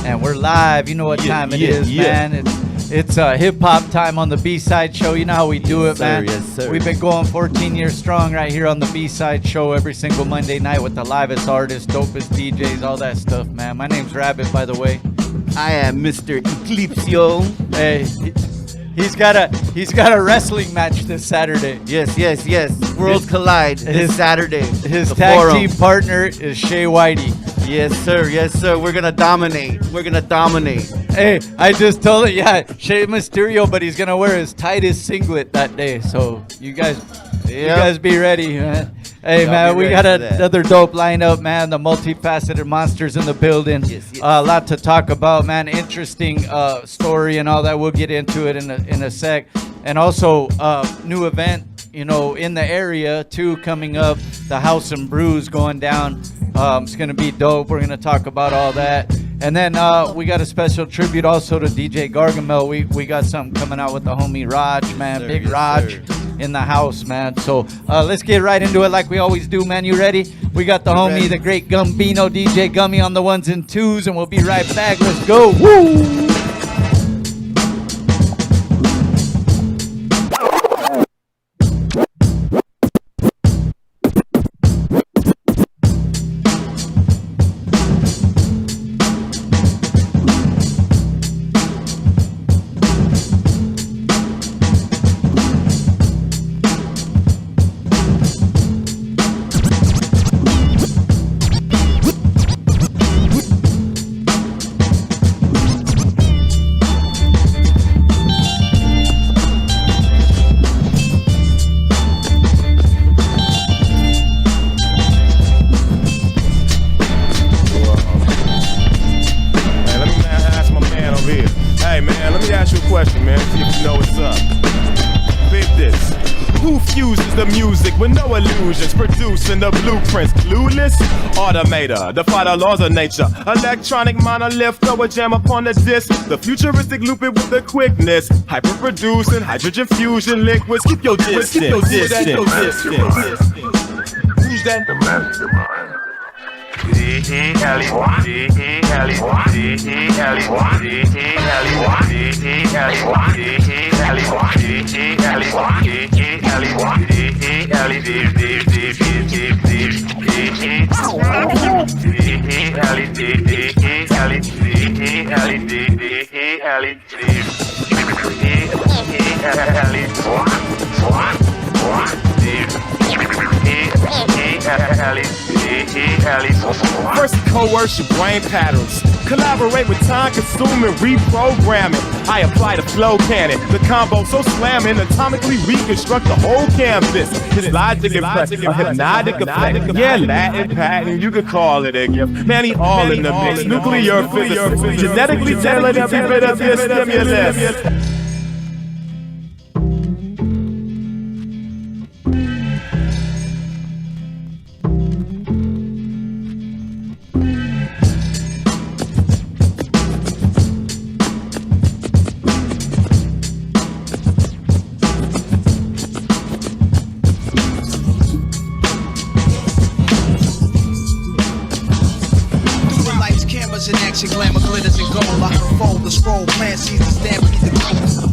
And we're live. You know what time it is, man. It's hip-hop time on the B-Side Show. You know how we do it, man. Yes, sir. We've been going 14 years strong right here on the B-Side Show every single Monday night with the livest artists, dopest DJs, all that stuff, man. My name's Rabbit, by the way. I am Mr. Eclipsio. Hey, he's got a wrestling match this Saturday. Yes. Worlds collide this Saturday. His tag team partner is Shaye Whitey. Yes, sir. We're gonna dominate. Hey, I just told it, Shaye Mysterio, but he's gonna wear his tightest singlet that day. So you guys be ready, man. Hey, man, we got another dope lineup, man. The Multifaceted Monsters in the building. Yes. A lot to talk about, man. Interesting story and all that. We'll get into it in a sec. And also, new event, in the area too, coming up. The House N Brews going down. It's gonna be dope. We're gonna talk about all that. And then we got a special tribute also to DJ Gargamel. We got something coming out with the homie Raj, man. Sir, Big yes, Raj sir. in the house, man. So let's get right into it like we always do, man. You ready? We got the homie, the great Gumbino, DJ Gummie on the ones and twos, and we'll be right back. Let's go. Woo! Producing the blueprints, clueless automator, defy the laws of nature. Electronic monolith, throw a jam upon the disc. The futuristic loop it with the quickness. Hyper producing hydrogen fusion liquids. Keep your distance. Who's that? The mastermind. First, coerce your brain patterns. Collaborate with time-consuming reprogramming. I apply the flow cannon. The combo so slamming, atomically reconstruct the whole canvas. His logic impress, a hypnotic effect. Yeah, Latin patent, you could call it a gift. Man, he all in the mix. Nuclear physics, genetically tailored every bit of your stimulus. Glamour glitters and gold. I unfold the scroll. Plan sees the stampede the gold.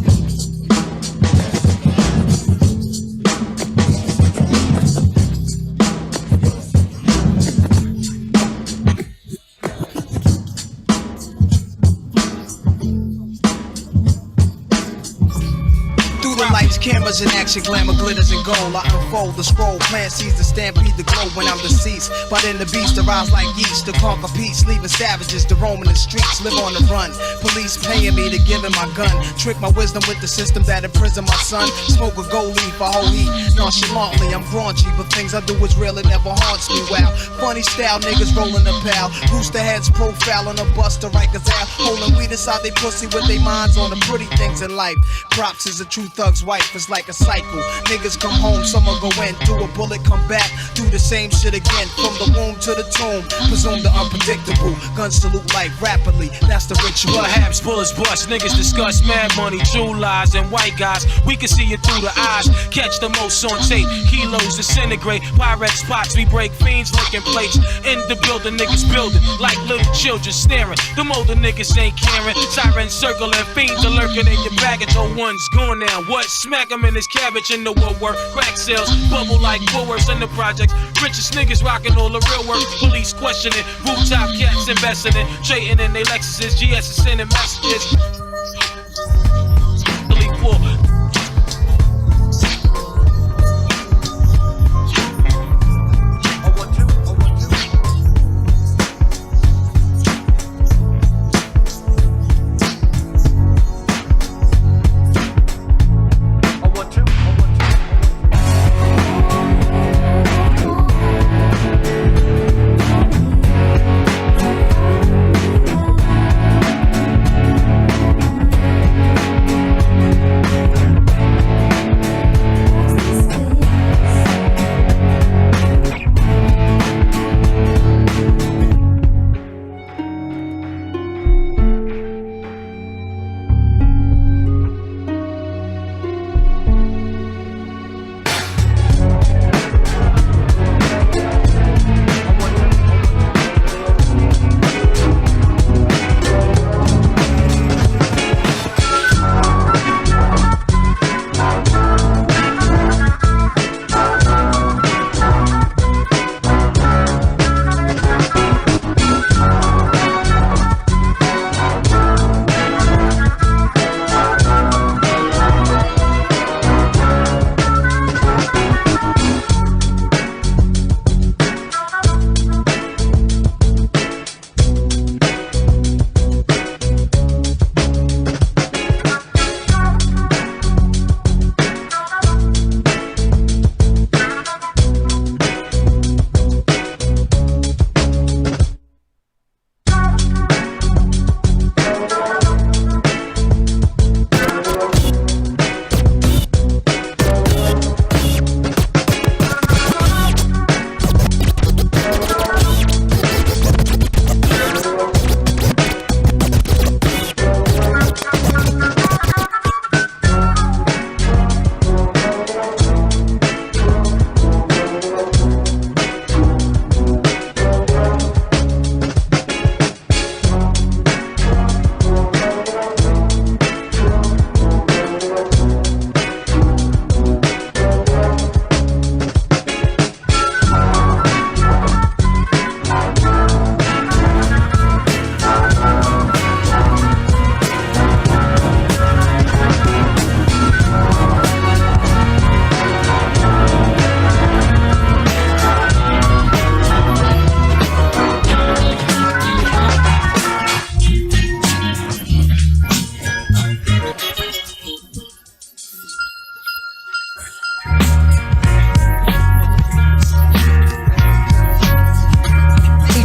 Cameras in action, glamour glitters and gold. I unfold the scroll, plant sees the stampede the glow when I'm deceased. But in the beast arise like yeast to conquer peace, leaving savages to roam in the streets, live on the run. Police paying me to give him my gun, trick my wisdom with the system that imprisoned my son. Smoke a gold leaf, a whole heat, nonchalantly I'm raunchy, but things I do is real, it never haunts me. Wow, funny style, niggas rolling a pal, rooster heads profile on a bus to Rikers out, holding weed inside they pussy with they minds on the pretty things in life. Props is a true thug's wife. It's like a cycle. Niggas come home, summer go in, do a bullet, come back, do the same shit again. From the womb to the tomb, presume the unpredictable. Guns salute life rapidly, that's the ritual. Perhaps bullets bust, niggas discuss mad money, true lies, and white guys. We can see it through the eyes, catch the most on tape. Kilos disintegrate, pirate spots, we break fiends, licking plates. In the building, niggas building like little children staring. Them older niggas ain't caring. Sirens circling, fiends are lurking in your baggage. Oh, one's gone now. What? Smack him in his cabbage in the woodwork. Crack sales, bubble like Woolworths in the projects. Richest niggas rocking all the real work. Police questioning, rooftop cats investing in, trading in they Lexuses, GS is sending messages. Really poor.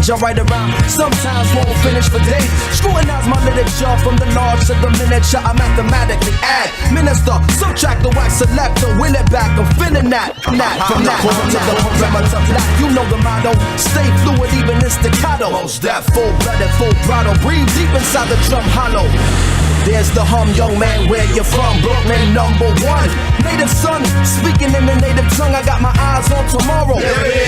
I write around, sometimes won't finish for days. Scrutinize my literature from the large to the miniature. I mathematically add, minister, subtract the wax, select the will it back. I'm feeling that, from that to the perimeter black. You know the motto, stay fluid even in staccato. Most that full-blooded, full throttle, breathe deep inside the drum hollow. There's the hum, young man, where you from? Brooklyn, #1. Native son, speaking in the native tongue, I got my eyes on tomorrow.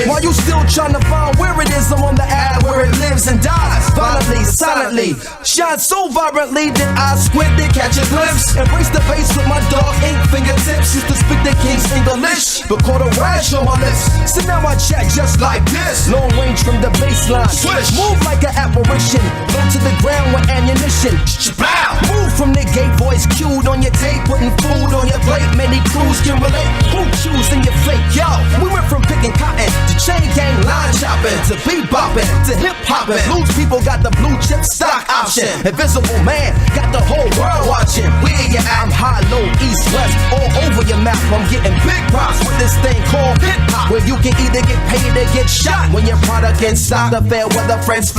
While you still trying to find where it is, I'm on the ad where it lives and dies. Violently, silently, shine so vibrantly that I squint to catch a glimpse. Embrace the bass with my dog ink fingertips. Used to speak the king's English, but caught a rash on my lips. So now I chat just like this. Long range from the baseline. Swish. Move like an apparition. Low to the ground with ammunition. Bow. Move from the gate, voice cued on your tape, putting food on your plate. Many crews can relate. Who choosing your fate? Yo, we went from picking cotton to chain gang line chopping to beat bopping to hip hopping. Blues people got the blue chip stock option. Invisible man got the whole world watching. Where you at? I'm high, low, east, west, all over your map. I'm getting big props with this thing called hip hop, where you can either get paid or get shot when your product in stock. The fair weather friends.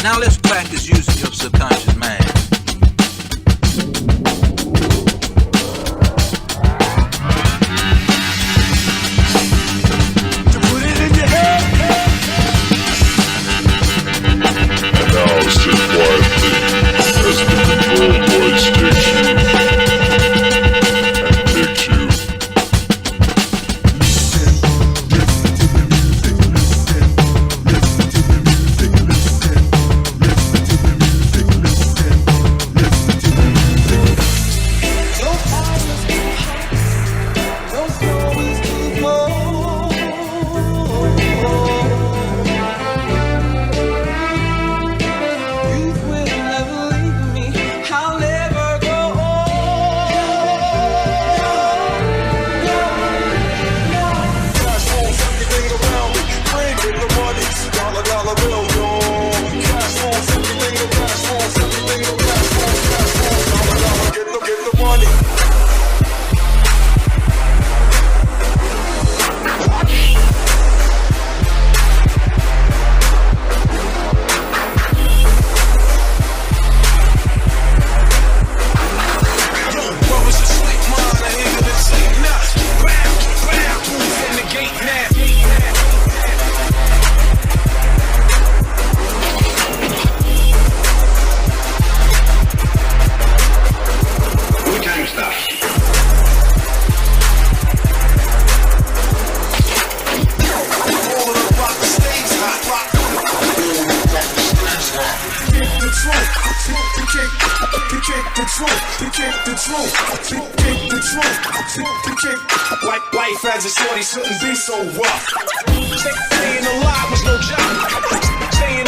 Now let's practice using your subconscious mind. To put it in your head. And now sit quietly as the control voice takes you and picks you. Life as a shorty shouldn't be so rough. Staying alive was no job. Staying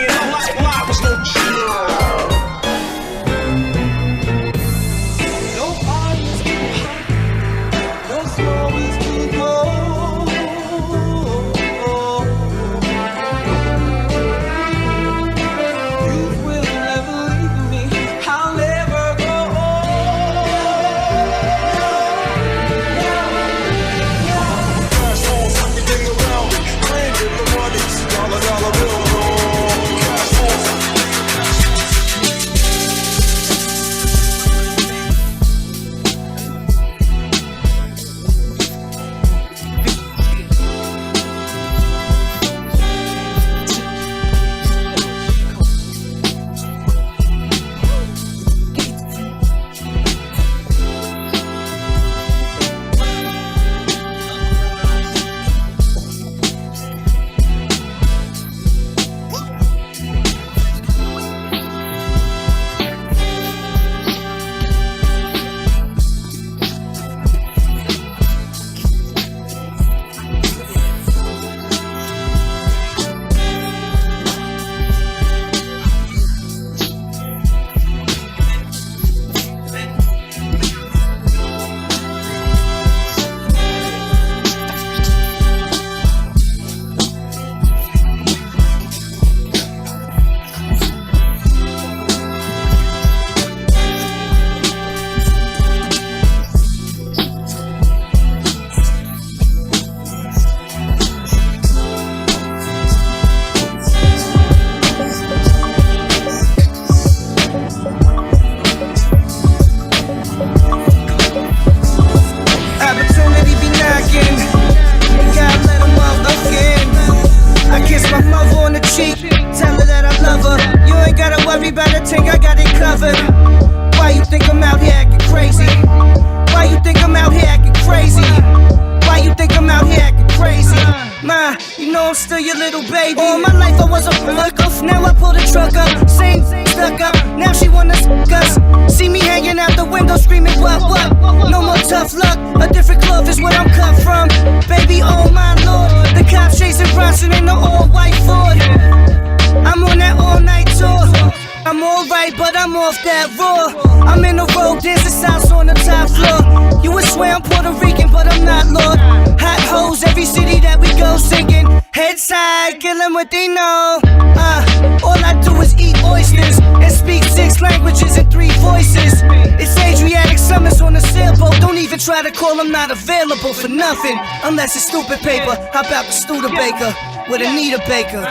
alive was no job. No parties too hot, no stories too cold. You will never leave me. I'll never go Cash on everything around me. Grand in the money. Dollar bill. Cash on. Opportunity be knocking, God let him up again. I kiss my mother on the cheek, tell her that I love her. You ain't gotta worry about a thing, I got it covered. Why you think I'm out here acting crazy? Why you think I'm out here acting crazy? Why you think I'm out here acting crazy? Ma, you know I'm still your little baby. All my life I was a fuck off, now I pull the truck up. Same stuck up, now she wanna us. See me hanging out the window screaming what? No more tough luck, a different cloth is where I'm cut from. Baby, oh my lord, the cops chasing Bronson in the all-white Ford. I'm on that all-night tour. I'm alright, but I'm off that raw. I'm in the road, dancing sauce on the top floor. You would swear I'm Puerto Rican, but I'm not, Lord. Hot hoes, every city that we go singing. Head side, kill 'em what they know. All I do is eat oysters and speak 6 languages and 3 voices. It's Adriatic Summers on a sailboat. Don't even try to call, I'm not available for nothing. Unless it's stupid paper. How about the Studebaker with Anita Baker?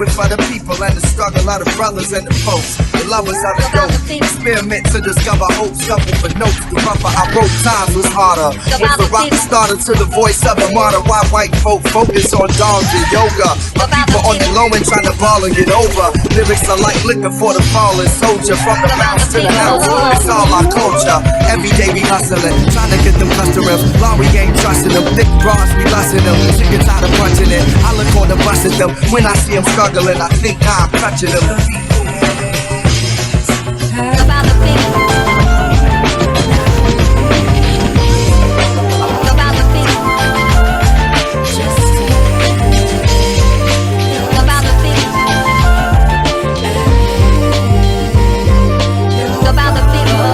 it for the people and the struggle of the brothers and the folks, the lovers of the dope. Experiment to discover hope, stumble for notes. The rougher I wrote, times was harder. With the rock started to the voice of the martyr. Why white folk focus on dogs and yoga? My people on the low end trying to ball and get over. Lyrics are like liquor for the fallen soldier. From the mouse to the house, it's all our culture. Every day we hustling, trying to get them customers. Law we ain't trusting them, thick bras we lusting them. Chicken tired of punching it, I look on the bus at them. When I see them struggling, I think I'm touching them. About the people. About the people. About the people. About the people.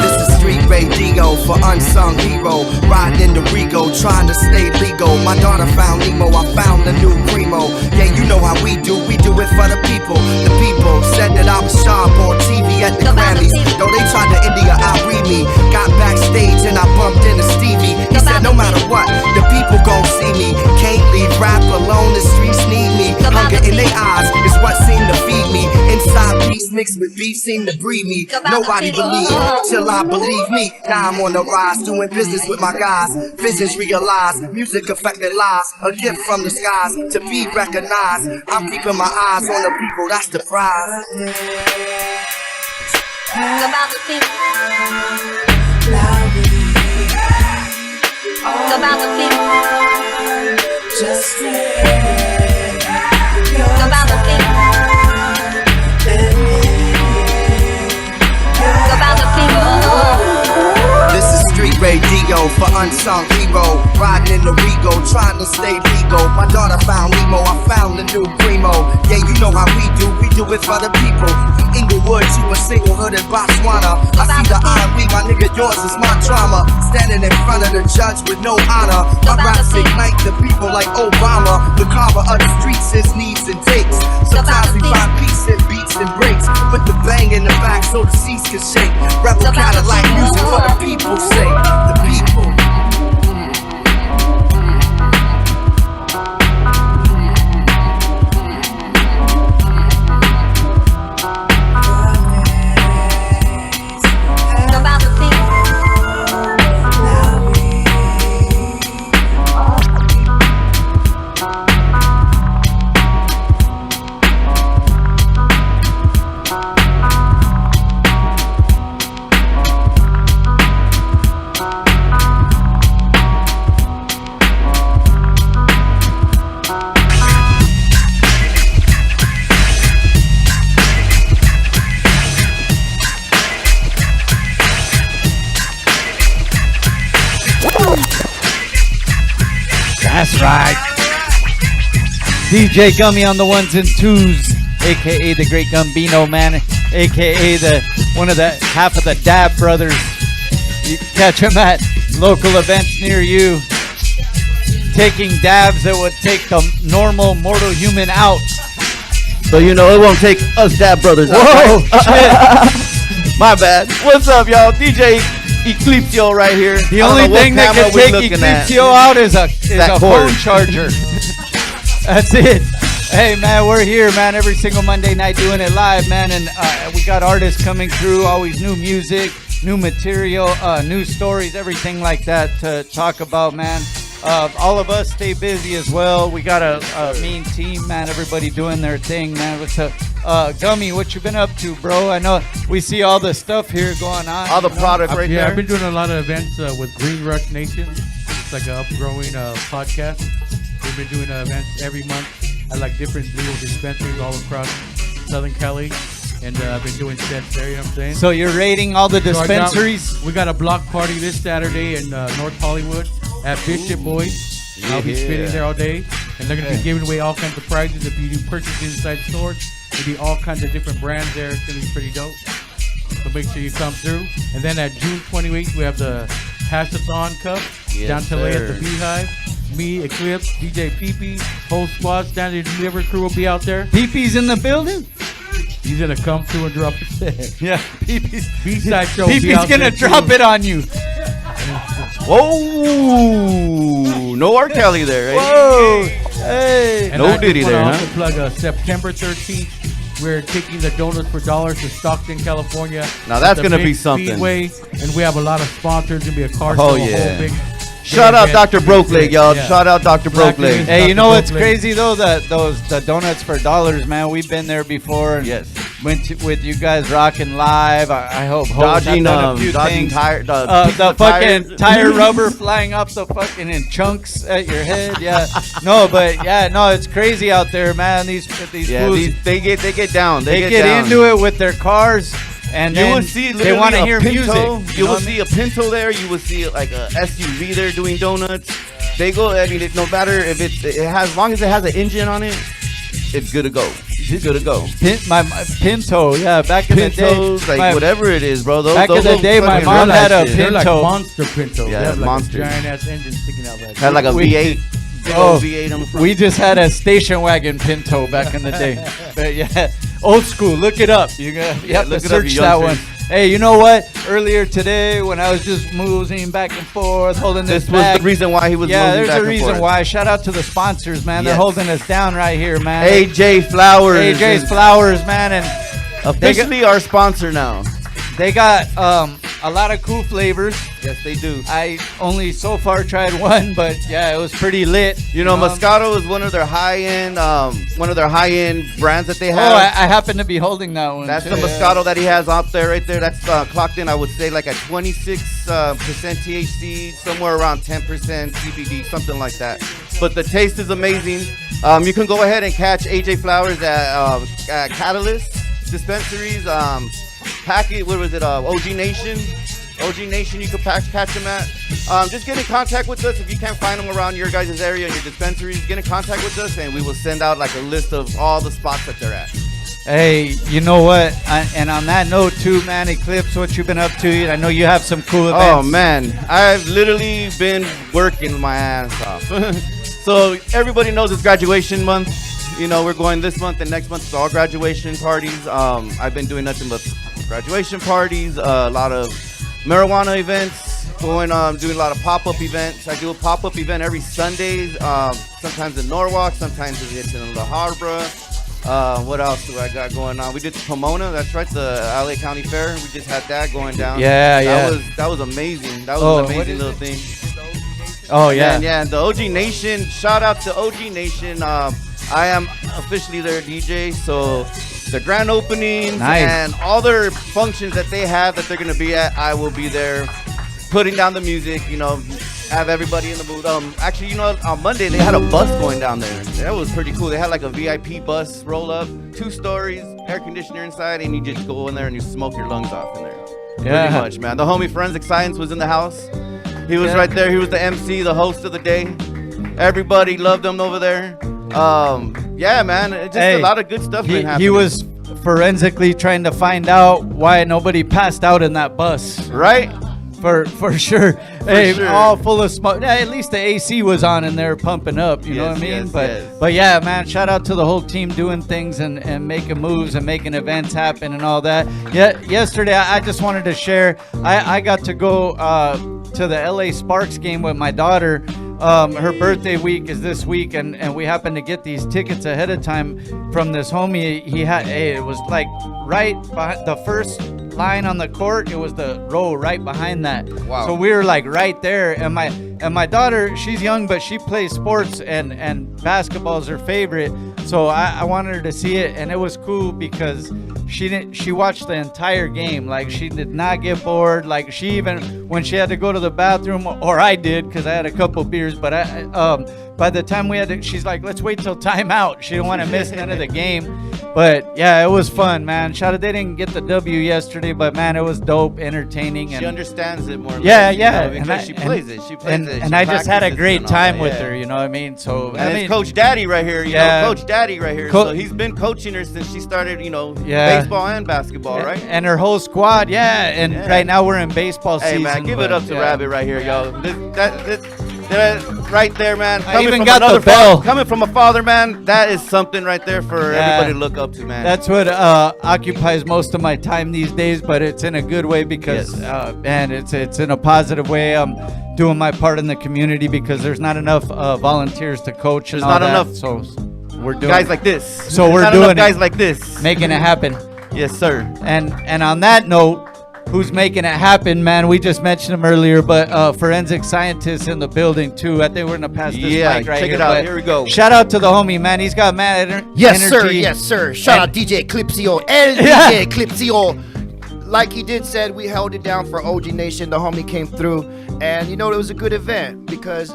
This is street radio for unsung hero. Riding in the Rego, trying to stay legal. My daughter found Nemo, I found the new Primo. Yeah, you know how we do it for the people. The people said that I was sharp on TV at the Grammys. Though they tried to India, I read me. Got backstage and I bumped into Stevie. He said no matter what, the people gon' see me. Can't leave rap alone, the streets need me. Hunger in their eyes is what seemed to feed me. Inside peace mixed with beef seemed to breed me. Nobody believed till I believe me. Now I'm on the rise, doing business with my guys. Visions realized, music affected lives. A gift from the skies to be recognized. I'm keeping my eyes on the people, that's the prize. About the people. About the people. Just About the people. About the people. This is street radio for unsung hero. Riding in the Rego, trying to stay legal. My daughter found Nemo, I found the new Primo. Yeah, you know how we do it for the people. From Inglewood to a single hood in Botswana. I see the irony, my nigga, yours is my trauma. Standing in front of the judge with no honor. My raps ignite the people like Obama. The carver of the streets is needs and takes. Sometimes we find peace in beats and breaks. Put the bang in the back so the seats can shake. Rebel Cadillac music for the people's sake. The people. That's right. DJ Gummie on the ones and twos, aka the Great Gumbino, man, aka one of the half of the Dab brothers. You can catch him at local events near you, taking dabs that would take the normal mortal human out. So you know it won't take us Dab brothers out. Whoa, Right? Shit. My bad. What's up, y'all? DJ Eclipsio right here. The only thing that can take Eclipsio out is a phone charger. That's it. Hey, man, we're here, man, every single Monday night doing it live, man, and we got artists coming through, always new music, new material, new stories, everything like that to talk about, man. All of us stay busy as well. We got a mean team, man, everybody doing their thing, man. Gummie, what you been up to, bro? I know we see all the stuff here going on. All the product right there. I've been doing a lot of events with Green Rush Nation. It's like an upgrowing podcast. We've been doing events every month at like different legal dispensaries all across Southern Cali. And I've been doing sets there, you know what I'm saying? So you're rating all the dispensaries? We got a block party this Saturday in North Hollywood at Bishop Boys. I'll be spinning there all day. And they're going to be giving away all kinds of prizes if you do purchases inside the stores. There'll be all kinds of different brands there. It's going to be pretty dope. So make sure you come through. And then at June 28th, we have the Hassathon Cup down to LA at the Beehive. Me, Eclipse, DJ Pee-Pee, whole squad, Standard Delivery crew will be out there. Pee-Pee's in the building? He's going to come through and drop his set. Yeah, Pee-Pee's. B-side show. Pee-Pee's going to drop it on you. Whoa! No R. Kelly there. Whoa! Hey! No Diddy there, huh? To plug September 13th. We're taking the Donuts for Dollars to Stockton, California. Now that's going to be something. Speedway, and we have a lot of sponsors. Going to be a car show. Oh, yeah. Shout out Dr. Brokeleg, y'all. Yeah. Shout out Dr. Brokeleg. Hey, you know what's crazy though? The Donuts for Dollars, man. We've been there before. And yes. Went with you guys rocking live. I hope. Dodging tire. The fucking tire rubber flying off the fucking in chunks at your head. Yeah. No, but yeah, no, it's crazy out there, man. These fools, they get down. They get into it with their cars. And you will see they want to hear Pinto, music. You will see a Pinto there. You will see like a SUV there doing donuts. They go. I mean, no matter if it has, as long as it has an engine on it, it's good to go. It's good to go. My Pinto, yeah, back in the day, like whatever it is, bro. Back in the day, my mom had a Pinto. They're like monster Pinto. Yeah, monster. Like giant ass engine sticking out like. Had like a V8. V8 on the front. We just had a station wagon Pinto back in the day. But yeah, old school. Look it up. You have to search that one. Hey, you know what? Earlier today, when I was just moving back and forth, holding this was the reason why he was moving back and forth. Yeah, there's a reason why. Shout out to the sponsors, man. They're holding us down right here, man. AJ Flowers. AJ's Flowers, man. And officially our sponsor now. They got a lot of cool flavors. Yes, they do. I only so far tried one, but yeah, it was pretty lit. You know, Moscato is one of their high-end brands that they have. Oh, I happen to be holding that one. That's the Moscato that he has out there, right there. That's clocked in, I would say, like at 26% THC, somewhere around 10% CBD, something like that. But the taste is amazing. You can go ahead and catch AJ Flowers at Catalyst dispensaries. Packet, what was it? OG Nation, you could catch them at. Just get in contact with us if you can't find them around your guys' area and your dispensaries. Get in contact with us, and we will send out like a list of all the spots that they're at. Hey, you know what? And on that note too, man, Eclipse, what you been up to? I know you have some cool events. Oh man, I've literally been working my ass off. So everybody knows it's graduation month. You know, we're going this month and next month to all graduation parties. I've been doing nothing but graduation parties, a lot of marijuana events, doing a lot of pop-up events. I do a pop-up event every Sunday, sometimes in Norwalk, sometimes it's in La Habra. What else do I got going on? We did the Pomona, that's right, the LA County Fair. We just had that going down. Yeah, That was amazing. That was an amazing little thing. Oh, yeah. And the OG Nation, shout out to OG Nation. I am officially their DJ, so the grand openings and all their functions that they have that they're going to be at, I will be there putting down the music, you know, have everybody in the booth. Actually, you know, on Monday, they had a bus going down there. That was pretty cool. They had like a VIP bus roll up, 2 stories, air conditioner inside, and you just go in there and you smoke your lungs off in there. Yeah. Pretty much, man. The homie Forensic Science was in the house. He was right there. He was the MC, the host of the day. Everybody loved him over there. Yeah, man, just a lot of good stuff been happening. He was forensically trying to find out why nobody passed out in that bus. Right? For sure. All full of smoke. Yeah, at least the AC was on and they're pumping up, you know what I mean? But yeah, man, shout out to the whole team doing things and making moves and making events happen and all that. Yeah, yesterday I just wanted to share, I got to go to the LA Sparks game with my daughter. Her birthday week is this week, and we happened to get these tickets ahead of time from this homie. He had, it was like right behind the first line on the court. It was the row right behind that. Wow. So we were like right there, and And my daughter, she's young, but she plays sports, and basketball is her favorite. So I wanted her to see it, and it was cool because she watched the entire game. Like, she did not get bored. Like, she even, when she had to go to the bathroom, or I did, because I had a couple beers, but by the time we had to, she's like, let's wait till timeout. She didn't want to miss none of the game. But yeah, it was fun, man. Shout out, they didn't get the W yesterday, but man, it was dope, entertaining. She and understands it more. Yeah, less, yeah. You know, because she plays it. She plays it. And She I just had a practices great and all time that, with yeah. her, you know what I mean? So And I mean, it's Coach Daddy right here, you Yeah. know, Coach Daddy right here. So he's been coaching her since she started, you know, baseball and basketball, right? And her whole squad, yeah. And right now we're in baseball Hey season. man, give it but up to yeah. Rabbit right here, yo. That right there, man. I even from got the another bell. Coming from a father, man, that is something right there for Yeah. everybody to look up to, man. That's what occupies most of my time these days, but it's in a good way because, man, it's in a positive way. I'm doing my part in the community because there's not enough volunteers to coach. There's and all not that, enough so we're doing guys like this. So There's we're not doing enough it, guys like this, making it happen. Yes, sir. And on that note, who's making it happen, man? We just mentioned him earlier, but forensic scientists in the building too. I think we're gonna pass this mic right check here. it out. but Here we go. Shout out to the homie, man. He's got mad energy. Yes, sir. Yes, sir. Shout out DJ Eclipsio. El DJ Eclipsio. Like he did said, we held it down for OG Nation. The homie came through, and you know it was a good event because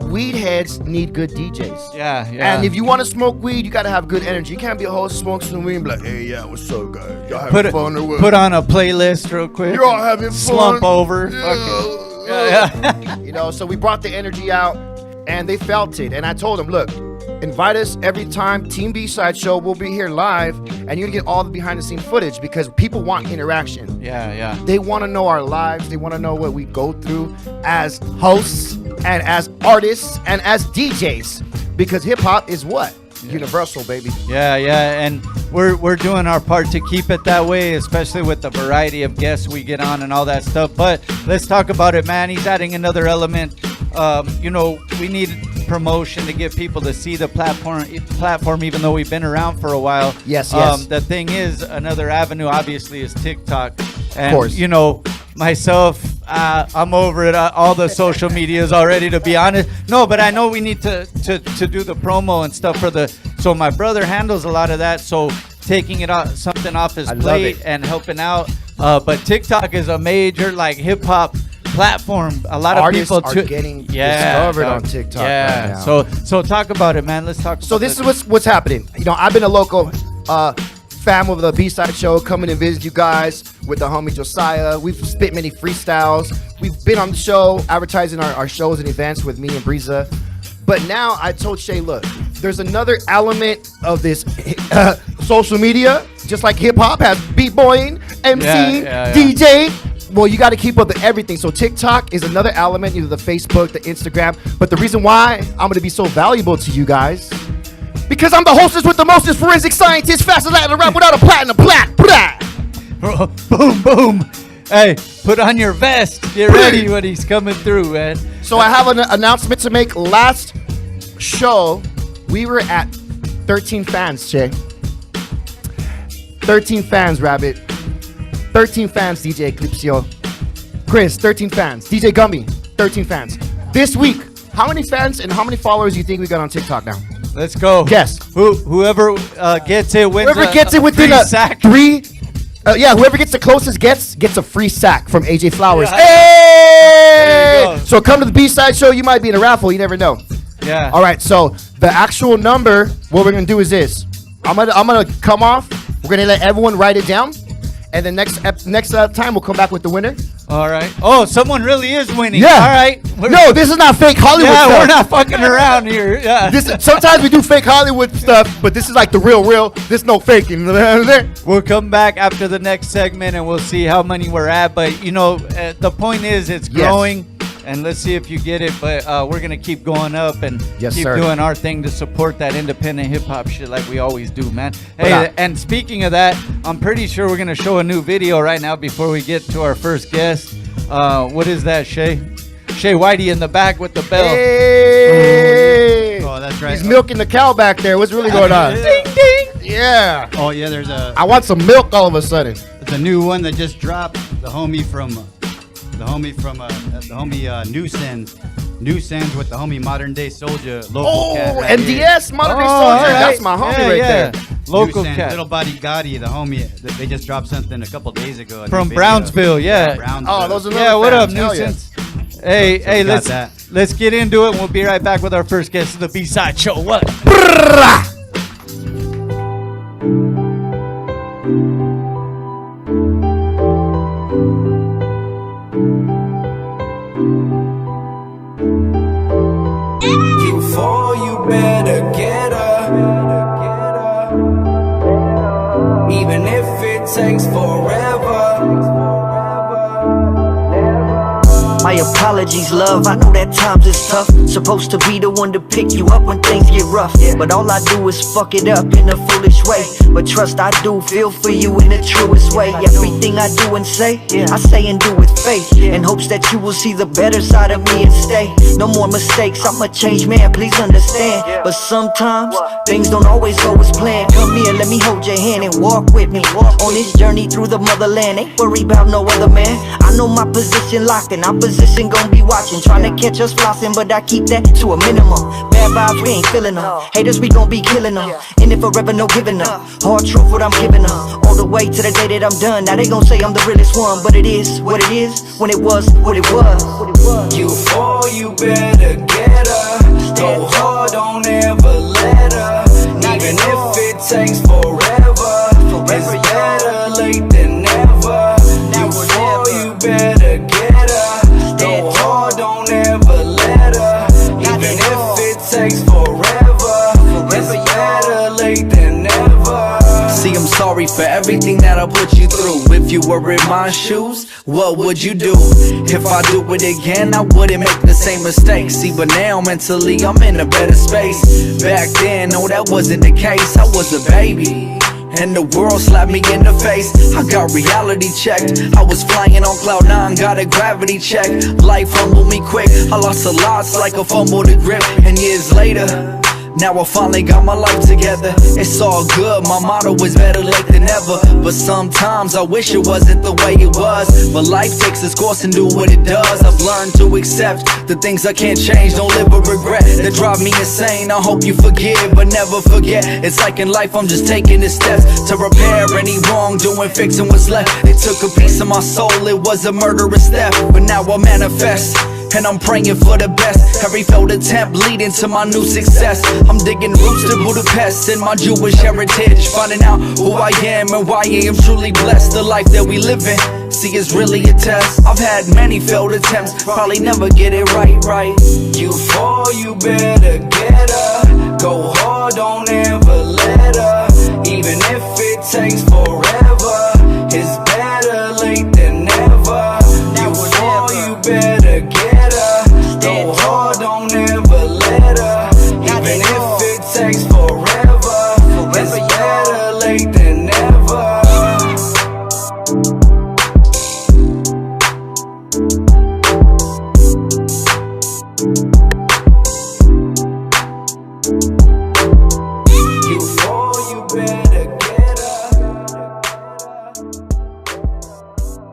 weed heads need good DJs. Yeah, yeah. And if you want to smoke weed, you gotta have good energy. You can't be a host, smoke some weed, and be like, hey, yeah, what's up, guys? Y'all having fun or what? Put on a playlist real quick. You're all having fun. Slump over. Yeah. You know, so we brought the energy out, and they felt it. And I told them, look, invite us every time. Team B-Side Show will be here live, and you're gonna get all the behind-the-scenes footage because people want interaction. Yeah, yeah. They want to know our lives. They want to know what we go through as hosts and as artists and as DJs, because hip-hop is what? Universal, baby. Yeah, yeah, and we're doing our part to keep it that way, especially with the variety of guests we get on and all that stuff. But let's talk about it, man. He's adding another element. You know, we need promotion to get people to see the platform, even though we've been around for a while. Yes, yes. The thing is, another avenue obviously is TikTok. And, course. you know, myself, I'm over it. All the social medias already, to be honest. No, but I know we need to do the promo and stuff for the. So my brother handles a lot of that. So taking it out, something off his plate and helping out. But TikTok is a major hip hop platform. A lot Artists of people are getting discovered on TikTok right now. So talk about it, man. Let's talk. So about this is what's happening. You know, I've been a local fan of the B-Side Show, coming and visit you guys with the homie Josiah. We've spit many freestyles. We've been on the show, advertising our shows and events with me and Breeza. But now I told Shaye, look, there's another element of this social media, just like hip-hop has b-boying, MC, DJ. Well, you got to keep up with everything. So TikTok is another element, either the Facebook, the Instagram. But the reason why I'm going to be so valuable to you guys, because I'm the hostess with the mostest forensic scientist, fastest Latin rap without a platinum plat. Boom, boom. Hey, put on your vest. Get ready when he's coming through, man. So I have an announcement to make. Last show, we were at 13 fans, Shaye. 13 fans, Rabbit. 13 fans, DJ Eclipsio. Chris, 13 fans. DJ Gummie, 13 fans. This week, how many fans and how many followers do you think we got on TikTok now? Let's go. Guess. Whoever gets it wins. Whoever gets it within free a sack. whoever gets the closest gets a free sack from AJ Flowers. Yeah. Hey! So come to the B-Side Show. You might be in a raffle. You never know. Yeah. All right. So the actual number, what we're gonna do is this. I'm gonna come off. We're gonna let everyone write it down, and then next time we'll come back with the winner. All right. Oh, someone really is winning. Yeah. All right. No, this is not fake Hollywood stuff. Yeah, we're not fucking around here. Yeah. Sometimes we do fake Hollywood stuff, but this is like the real. There's no faking. We'll come back after the next segment and we'll see how many we're at. But, you know, the point is it's growing. And let's see if you get it. But we're going to keep going up and keep doing our thing to support that independent hip-hop shit like we always do, man. Hey, and speaking of that, I'm pretty sure we're going to show a new video right now before we get to our first guest. What is that, Shaye? Shaye Whitey in the back with the bell. Hey! Oh, that's right. He's milking the cow back there. What's really going on? Ding, ding. Yeah. Oh, yeah, there's a... I want some milk all of a sudden. It's a new one that just dropped. The homie Noose End New Sands with the homie Modern Day Soldier, local cat. Oh, Right MDS, Modern Day Oh, Soldier. alright. That's my homie right there. Local New Sands, cat. Little Body Gotti, the homie. They just dropped something a couple days ago. a new From video. Brownsville, yeah. Brownsville. Oh, those are Yeah, what up, Hell yeah. Nuisance? Hey, So hey, we got that. let's get into it. We'll be right back with our first guest of the B-Side Show. What? You fall, you better get up. Even if it takes forever. My apologies, love. I know that times is tough. Supposed to be the one to pick you up when things get rough. But all I do is fuck it up in a foolish way. But trust I do feel for you in the truest way. Everything I do and say, I say and do with faith. In hopes that you will see the better side of me and stay. No more mistakes, I'm a changed man, please understand. But sometimes, things don't always go as planned. Come here, let me hold your hand and walk with me. On this journey through the motherland, ain't worry about no other man. I know my position locked and opposition gon' be watching. Trying to catch us flossing, but I keep that to a minimum. Bad vibes, we ain't feeling them. Haters, we gon' be killing them. In it forever, no giving up. Hard truth, what I'm giving them. All the way to the day that I'm done. Now they gon' say I'm the realest one, but it is what it is. When it was what it was. You fall, you better get up. Go hard, don't ever let up. Even if it takes forever, it's better late than never. You fall, you better get up. Go hard, don't ever let up. Even if it takes forever, it's better late than never. See, I'm sorry for everything that I put you through. If you were in my shoes, what would you do? If I do it again, I wouldn't make the same mistake. See, but now mentally I'm in a better space. Back then, no, that wasn't the case. I was a baby and the world slapped me in the face. I got reality checked. I was flying on cloud 9, got a gravity check. Life humbled me quick. I lost a lot, it's like a fumble to grip. And years later, now I finally got my life together. It's all good, my motto is better late than never. But sometimes I wish it wasn't the way it was. But life takes its course and do what it does. I've learned to accept the things I can't change. Don't live with regret that drive me insane. I hope you forgive, but never forget. It's like in life I'm just taking the steps to repair any wrongdoing, fixing what's left. They took a piece of my soul, it was a murderous step. But now I manifest, and I'm praying for the best. Every failed attempt leading to my new success. I'm digging roots to Budapest in my Jewish heritage, finding out who I am and why I am truly blessed. The life that we live in, see, is really a test. I've had many failed attempts, probably never get it right. You fall, you better get up. Go hard, don't ever let up. Even if it takes forever, it's better late than never. You fall, you better get up. Go hard, don't ever let up. Even if it takes forever, it's better late than never. You fall, you better get up.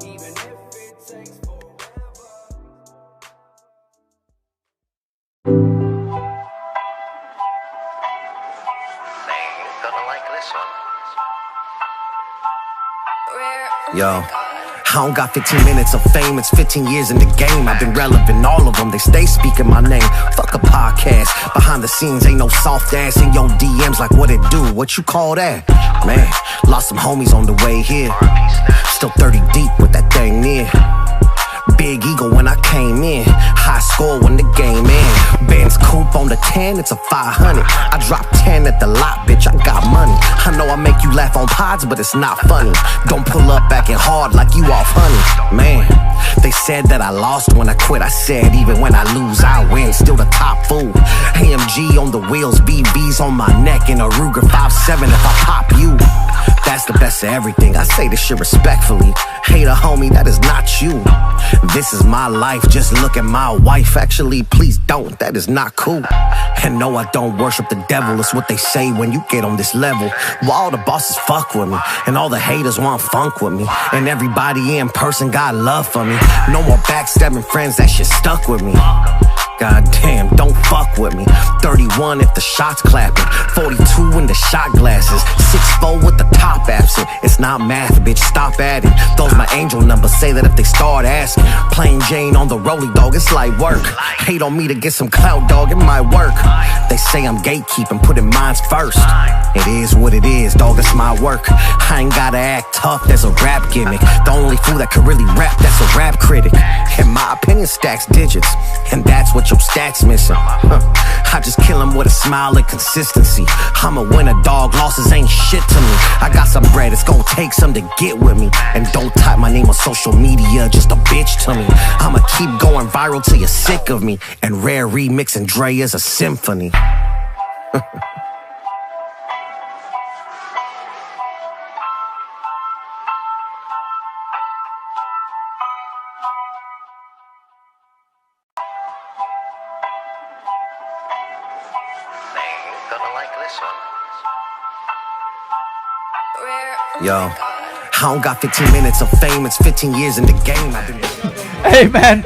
Even if it takes forever. Yo, I don't got 15 minutes of fame, it's 15 years in the game. I've been relevant, all of them, they stay speaking my name. Fuck a podcast, behind the scenes ain't no soft ass in your DMs like what it do, what you call that? Man, lost some homies on the way here. Still 30 deep with that thing near. Big ego when I came in, high score when the game in. Benz coupe on the 10, it's a 500. I dropped 10 at the lot, bitch, I got money. I know I make you laugh on pods, but it's not funny. Don't pull up acting hard like you off honey. Man, they said that I lost when I quit. I said even when I lose, I win. Still the top fool. AMG on the wheels, BBs on my neck, and a Ruger 5.7 if I pop you. That's the best of everything. I say this shit respectfully. Hater homie, that is not you. This is my life, just look at my wife. Actually, please don't, that is not cool. And no, I don't worship the devil. It's what they say when you get on this level. Well, all the bosses fuck with me, and all the haters want funk with me. And everybody in person got love for me. No more backstabbing friends, that shit stuck with me. Goddamn, don't fuck with me. 31 if the shot's clapping. 42 in the shot glasses. 6'4 with the top absent. It's not math, bitch, stop adding. Those my angel numbers, say that if they start asking. Plain Jane on the rolly, dog, it's like work. Hate on me to get some clout, dog, it might work. They say I'm gatekeeping, putting mines first. It is what it is, dog, it's my work. I ain't gotta act tough, there's a rap gimmick. The only fool that can really rap, that's a rap critic. In my opinion, stacks digits, and that's what your stats missing. I just kill him with a smile and consistency. I'm a winner, dog, losses ain't shit to me. I got some bread, it's gonna take some to get with me. And don't type my name on social media, just a bitch to me. I'ma keep going viral till you're sick of me. And Rare remix and Dre is a symphony. Yo, I don't got 15 minutes of fame, it's 15 years in the game. I've been... Hey man,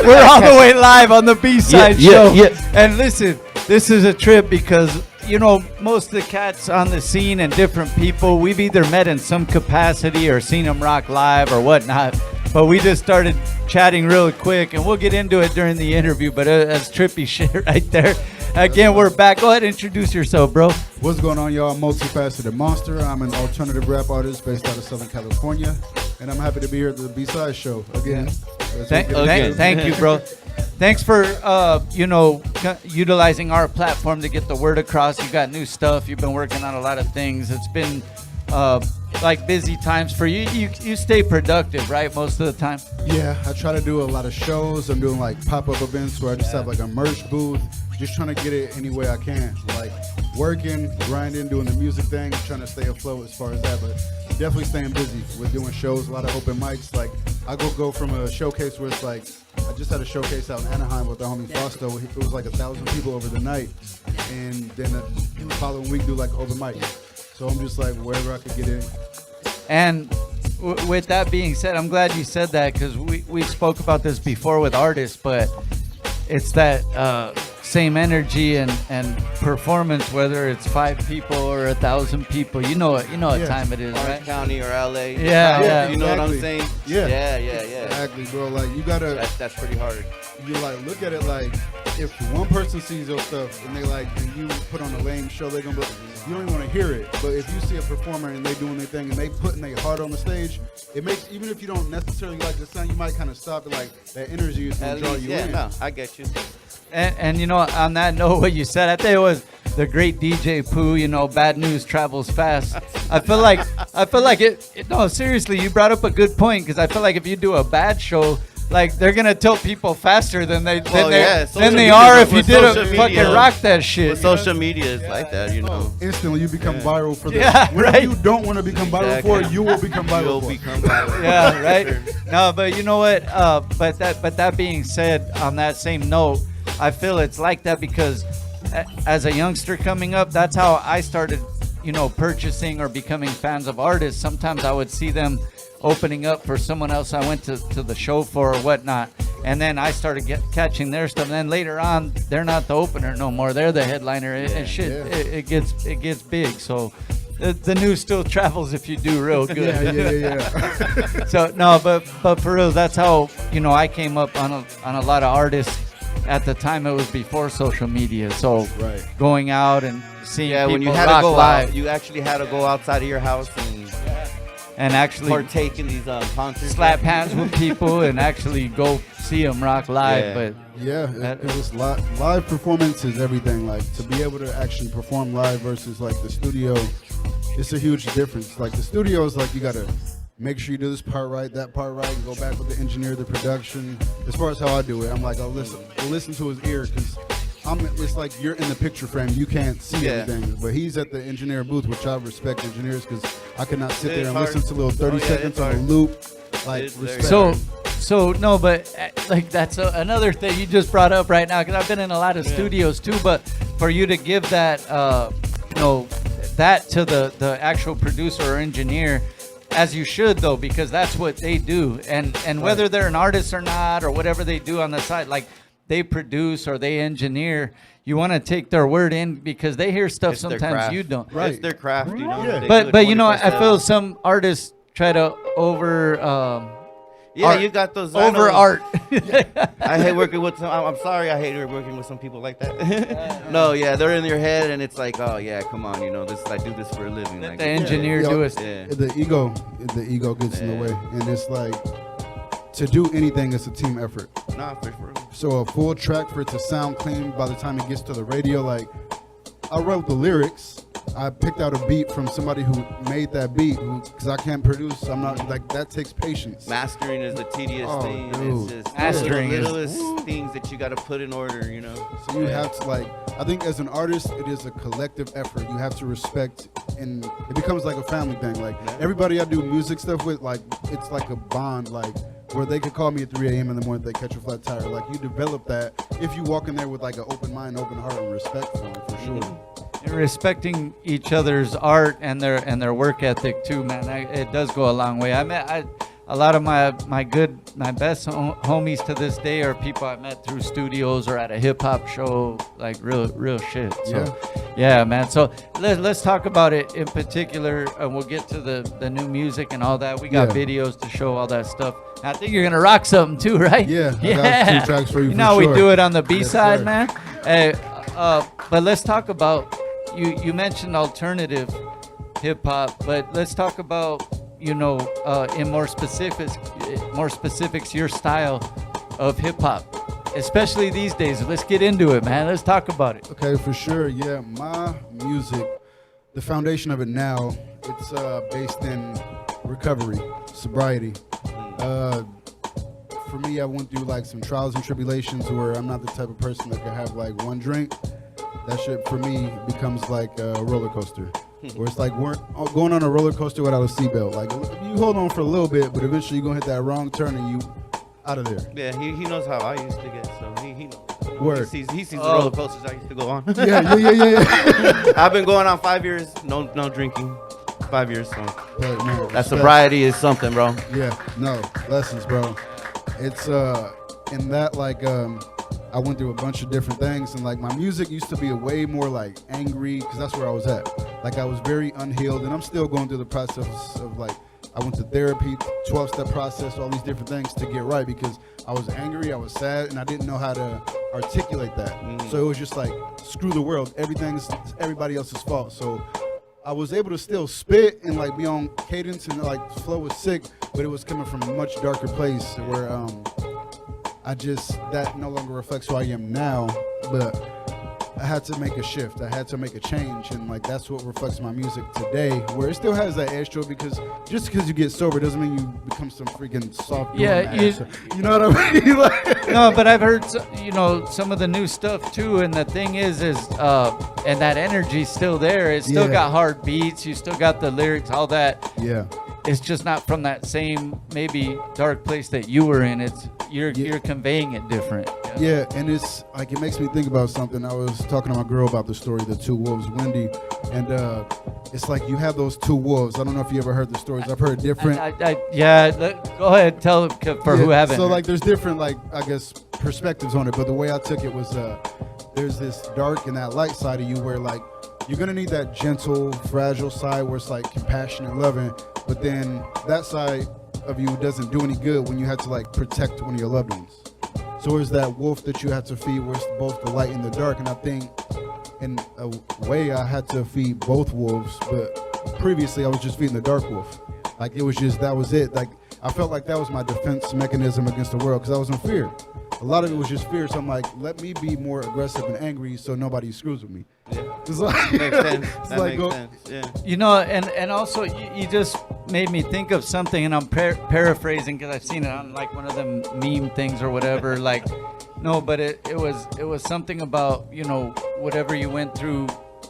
we're all the way live on the B-Side show. Yeah. And listen, this is a trip because, you know, most of the cats on the scene and different people, we've either met in some capacity or seen them rock live or whatnot. But we just started chatting real quick, and we'll get into it during the interview, but that's trippy shit right there. Again, we're back. Go ahead and introduce yourself, bro. What's going on, y'all? Multifaceted Monster. I'm an alternative rap artist based out of Southern California, and I'm happy to be here at the B-Side show again. Thank you, bro. Thanks for utilizing our platform to get the word across. You got new stuff. You've been working on a lot of things. It's been like busy times for you. You stay productive, right, most of the time? Yeah, I try to do a lot of shows. I'm doing like pop-up events where I just have like a merch booth, just trying to get it any way I can. Like working, grinding, doing the music thing, trying to stay afloat as far as that, but definitely staying busy with doing shows, a lot of open mics. Like I go from a showcase where it's like, I just had a showcase out in Anaheim with the homie Fausto. It was like 1,000 people over the night, and then the following week do like open mic. So I'm just like wherever I could get in. And with that being said, I'm glad you said that because we spoke about this before with artists, but it's that same energy and performance, whether it's 5 people or 1,000 people. You know what time it is, Orange right? County or LA. Yeah. You know what I'm saying? Yeah. Exactly, bro. Like you gotta. That's pretty hard. You like look at it like if one person sees your stuff and they like and you put on a lame show, they're gonna be like, you don't even want to hear it. But if you see a performer and they doing their thing and they putting their heart on the stage, it makes, even if you don't necessarily like the sound, you might kind of stop it. Like that energy is gonna draw you in. No, I get you. And you know, on that note, what you said, I think it was the great DJ Pooh. You know, bad news travels fast. I feel like it. No, seriously, you brought up a good point because I feel like if you do a bad show, like they're gonna tell people faster than they are if you did a fucking rock that shit. Well, social media is like that, you know. Instantly, you become viral for that. Yeah, Whatever right. you don't want to become viral for, you will become viral You'll for. become viral. Yeah, right. No, but you know what? But that being said, on that same note, I feel it's like that because as a youngster coming up, that's how I started, you know, purchasing or becoming fans of artists. Sometimes I would see them opening up for someone else I went to the show for or whatnot, and then I started catching their stuff. And then later on, they're not the opener no more; they're the headliner. And shit, it gets big. So the news still travels if you do real good. Yeah. So no, but for real, that's how, you know, I came up on a lot of artists. At the time, it was before social media, so going out and seeing people when you had rock to go live, out, you actually had to go outside of your house and actually partake in these concerts, slap hands with people, and actually go see them rock live. Yeah. But it was live performance is everything. Like to be able to actually perform live versus like the studio, it's a huge difference. Like the studio is like you gotta make sure you do this part right, that part right, and go back with the engineer, the production. As far as how I do it, I'm like, I'll listen to his ear because it's like you're in the picture frame, you can't see everything. But he's at the engineer booth, which I respect engineers because I cannot sit there and listen to little 30 seconds on a loop. Like respect. So no, but like that's another thing you just brought up right now because I've been in a lot of studios too. But for you to give that, that to the actual producer or engineer. As you should, though, because that's what they do. And whether they're an artist or not or whatever they do on the side, like they produce or they engineer, you want to take their word in because they hear stuff It's their sometimes craft. you don't. It's their craft, you know. Yeah. They do But it you know, I 24/7. feel some artists try to over. Yeah, art, you got those I over know. art. I hate working with some. I'm sorry, I hate working with some people like that. No, yeah, they're in your head, and it's like, oh yeah, come on, you know, this I do this for a living. Like, the engineer do it. Yeah. The ego gets in the way, and it's like to do anything is a team effort. Nah, for sure. So a full track for it to sound clean by the time it gets to the radio, like I wrote the lyrics. I picked out a beat from somebody who made that beat because I can't produce. I'm not like that takes patience. Mastering is the tedious thing. Dude. It's just Mastering the is- littlest things that you got to put in order, you know. So you have to I think as an artist, it is a collective effort. You have to respect, and it becomes like a family thing. Like everybody I do music stuff with, like it's like a bond, like where they could call me at 3 a.m. in the morning if they catch a flat tire. Like you develop that if you walk in there with like an open mind, open heart, and respect for them, for sure. And respecting each other's art and their work ethic too, man. It does go a long way. I met a lot of my best homies to this day are people I met through studios or at a hip hop show, like real shit. So, yeah, man. So let's talk about it in particular, and we'll get to the new music and all that. We got videos to show all that stuff. I think you're gonna rock something too, right? Yeah, I got 2 tracks for you. You know how we sure. do it on the B side, sir. man. But let's talk about you mentioned alternative hip hop, but let's talk about in more specifics your style of hip hop, especially these days. Let's get into it, man. Let's talk about it. Okay, for sure. Yeah, my music, the foundation of it now, it's based in recovery, sobriety. For me, I went through like some trials and tribulations where I'm not the type of person that can have like one drink. That shit for me becomes like a roller coaster. Where it's like we're going on a roller coaster without a seatbelt. Like you hold on for a little bit, but eventually you're gonna hit that wrong turn and you out of there. Yeah, he knows how I used to get, so he knows. Word. He sees the roller coasters I used to go on. Yeah. I've been going on 5 years, no drinking. 5 years, so But, man, that sobriety is something, bro. Yeah, no, lessons, bro. It's in that like I went through a bunch of different things, and like my music used to be a way more like angry because that's where I was at. Like I was very unhealed, and I'm still going through the process of like I went to therapy, 12-step process, all these different things to get right because I was angry, I was sad, and I didn't know how to articulate that. So it was just like screw the world, everything's everybody else's fault. So I was able to still spit and like be on cadence and like flow was sick, but it was coming from a much darker place where that no longer reflects who I am now, but I had to make a shift. I had to make a change, and like that's what reflects my music today, where it still has that edge to it because just because you get sober doesn't mean you become some freaking soft. Yeah, you know what I mean? Like, no, but I've heard some of the new stuff too, and the thing is and that energy's still there. It's still got hard beats. You still got the lyrics, all that. Yeah. It's just not from that same maybe dark place that you were in. It's you're conveying it different. Yeah, and it's like it makes me think about something. I was talking to my girl about the story, the 2 wolves, Wendy, and it's like you have those 2 wolves. I don't know if you ever heard the stories. I've heard different. Go ahead, tell for who haven't. So like, there's different like I guess perspectives on it, but the way I took it was there's this dark and that light side of you where like you're gonna need that gentle, fragile side where it's like compassionate, loving, but then that side of you doesn't do any good when you have to like protect one of your loved ones. So it's that wolf that you have to feed where it's both the light and the dark, and I think in a way I had to feed both wolves, but previously I was just feeding the dark wolf. Like it was just, that was it. Like I felt like that was my defense mechanism against the world because I was in fear. A lot of it was just fear, so I'm like, let me be more aggressive and angry so nobody screws with me. Yeah. It's like, Makes sense. That like makes sense. Yeah. You know, and also you just made me think of something, and I'm paraphrasing because I've seen it on like one of them meme things or whatever. Like, no, but it was something about whatever you went through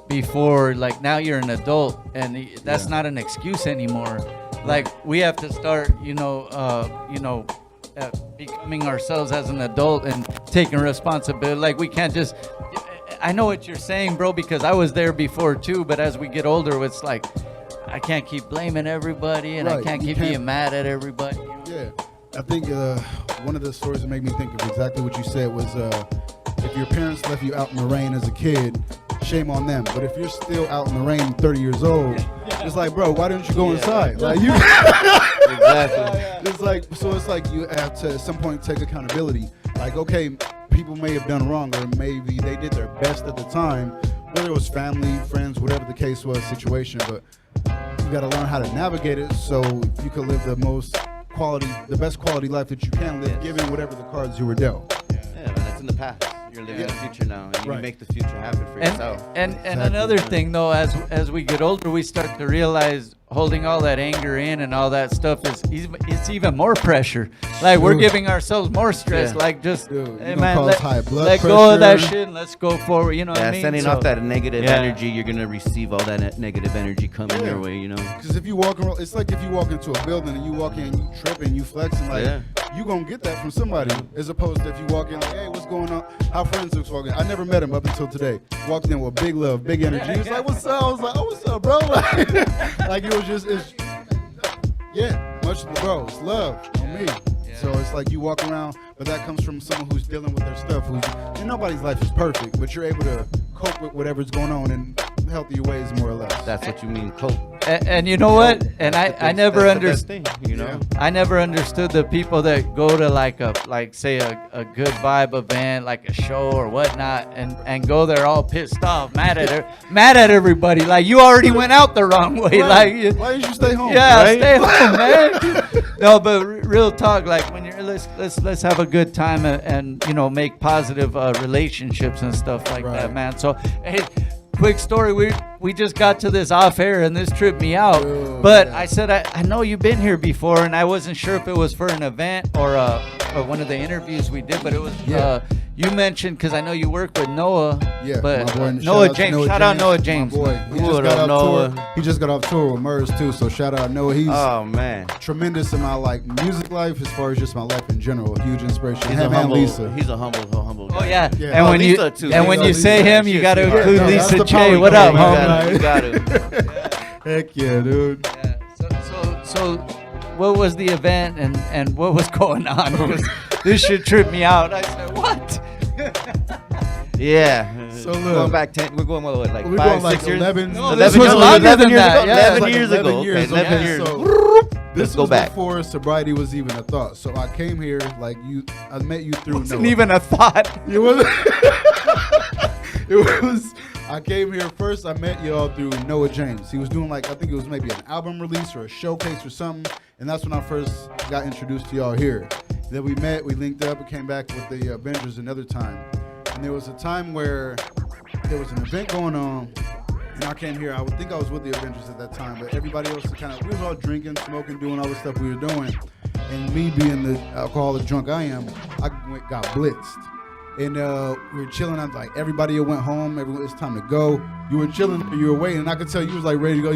before. Like now you're an adult, and that's not an excuse anymore. Like we have to start, becoming ourselves as an adult and taking responsibility. Like we can't just. I know what you're saying, bro, because I was there before too. But as we get older, it's like I can't keep blaming everybody, and I can't keep being mad at everybody. Yeah, I think one of the stories that made me think of exactly what you said was if your parents left you out in the rain as a kid, shame on them. But if you're still out in the rain 30 years old, it's like, bro, why don't you go inside? Like you Exactly. It's like, so it's like you have to at some point take accountability. Like, okay, people may have done wrong, or maybe they did their best at the time, whether it was family, friends, whatever the case was, situation, but you got to learn how to navigate it so you can live the best quality life that you can live, given whatever the cards you were dealt. Yeah, man, that's in the past. You're living in the future now, and you make the future happen for yourself. And another thing though, as we get older, we start to realize holding all that anger in and all that stuff it's even more pressure. Like we're giving ourselves more stress. Like just hey man, let go of that shit and let's go forward. You know what I mean? Sending off that negative energy, you're gonna receive all that negative energy coming your way. You know? Because if you walk around, it's like if you walk into a building and you walk in, you tripping, you flexing, like you gonna get that from somebody. As opposed to if you walk in like, hey, what's going on? How friends looks walking. I never met him up until today. Walked in with big love, big energy. He was like, what's up? I was like, oh, what's up, bro? Like it was just, much bro, it's love on me. So it's like you walk around, but that comes from someone who's dealing with their stuff. And nobody's life is perfect, but you're able to cope with whatever's going on in healthier ways, more or less. That's what you mean, cope. And you know what? And I never understood. You know, I never understood the people that go to say a good vibe event, like a show or whatnot, and go there all pissed off, mad at everybody. Like you already went out the wrong way. Right. Like why did you stay home? Yeah, stay home, man. No, but real talk. Like when you're let's have a good time and you know make positive relationships and stuff like that, man. So hey. Quick story, we just got to this off air and this tripped me out. But I said, I know you've been here before, and I wasn't sure if it was for an event or one of the interviews we did, but it was, you mentioned, because I know you work with Noah. Yeah, but my boy, Noah James. Shout out Noah James. My boy. He just got off tour with Murs too, so shout out Noah. He's tremendous in my music life as far as just my life in general. A huge inspiration. He's a humble guy. Oh yeah. And when Lisa too. When you say him, you got to include Lisa Shaye. What up, homie? You got to. Heck yeah, dude. Yeah. So what was the event and what was going on? Because this shit tripped me out. I said, what? Yeah. So look, going back 10, we're going what, like we're 5, going 6 years? 11. No, 11 years longer ago. 11 than years that. ago. Yeah, 11 like years 11 ago. years. Okay, 11 Okay, years. so Let's go back. Before sobriety was even a thought. So I came here like I met you through Wasn't Noah. even a thought. It was. It was. I came here first. I met y'all through Noah James. He was doing I think it was maybe an album release or a showcase or something, and that's when I first got introduced to y'all here. Then we met, we linked up, and came back with the Avengers another time. And there was a time where there was an event going on, and I came here. I would think I was with the Avengers at that time, but everybody else we was all drinking, smoking, doing all the stuff we were doing. And me being the alcoholic drunk I am, I got blitzed. And we were chilling. I'm like, everybody went home. It's time to go. You were chilling. You were waiting. And I could tell you was like ready to go.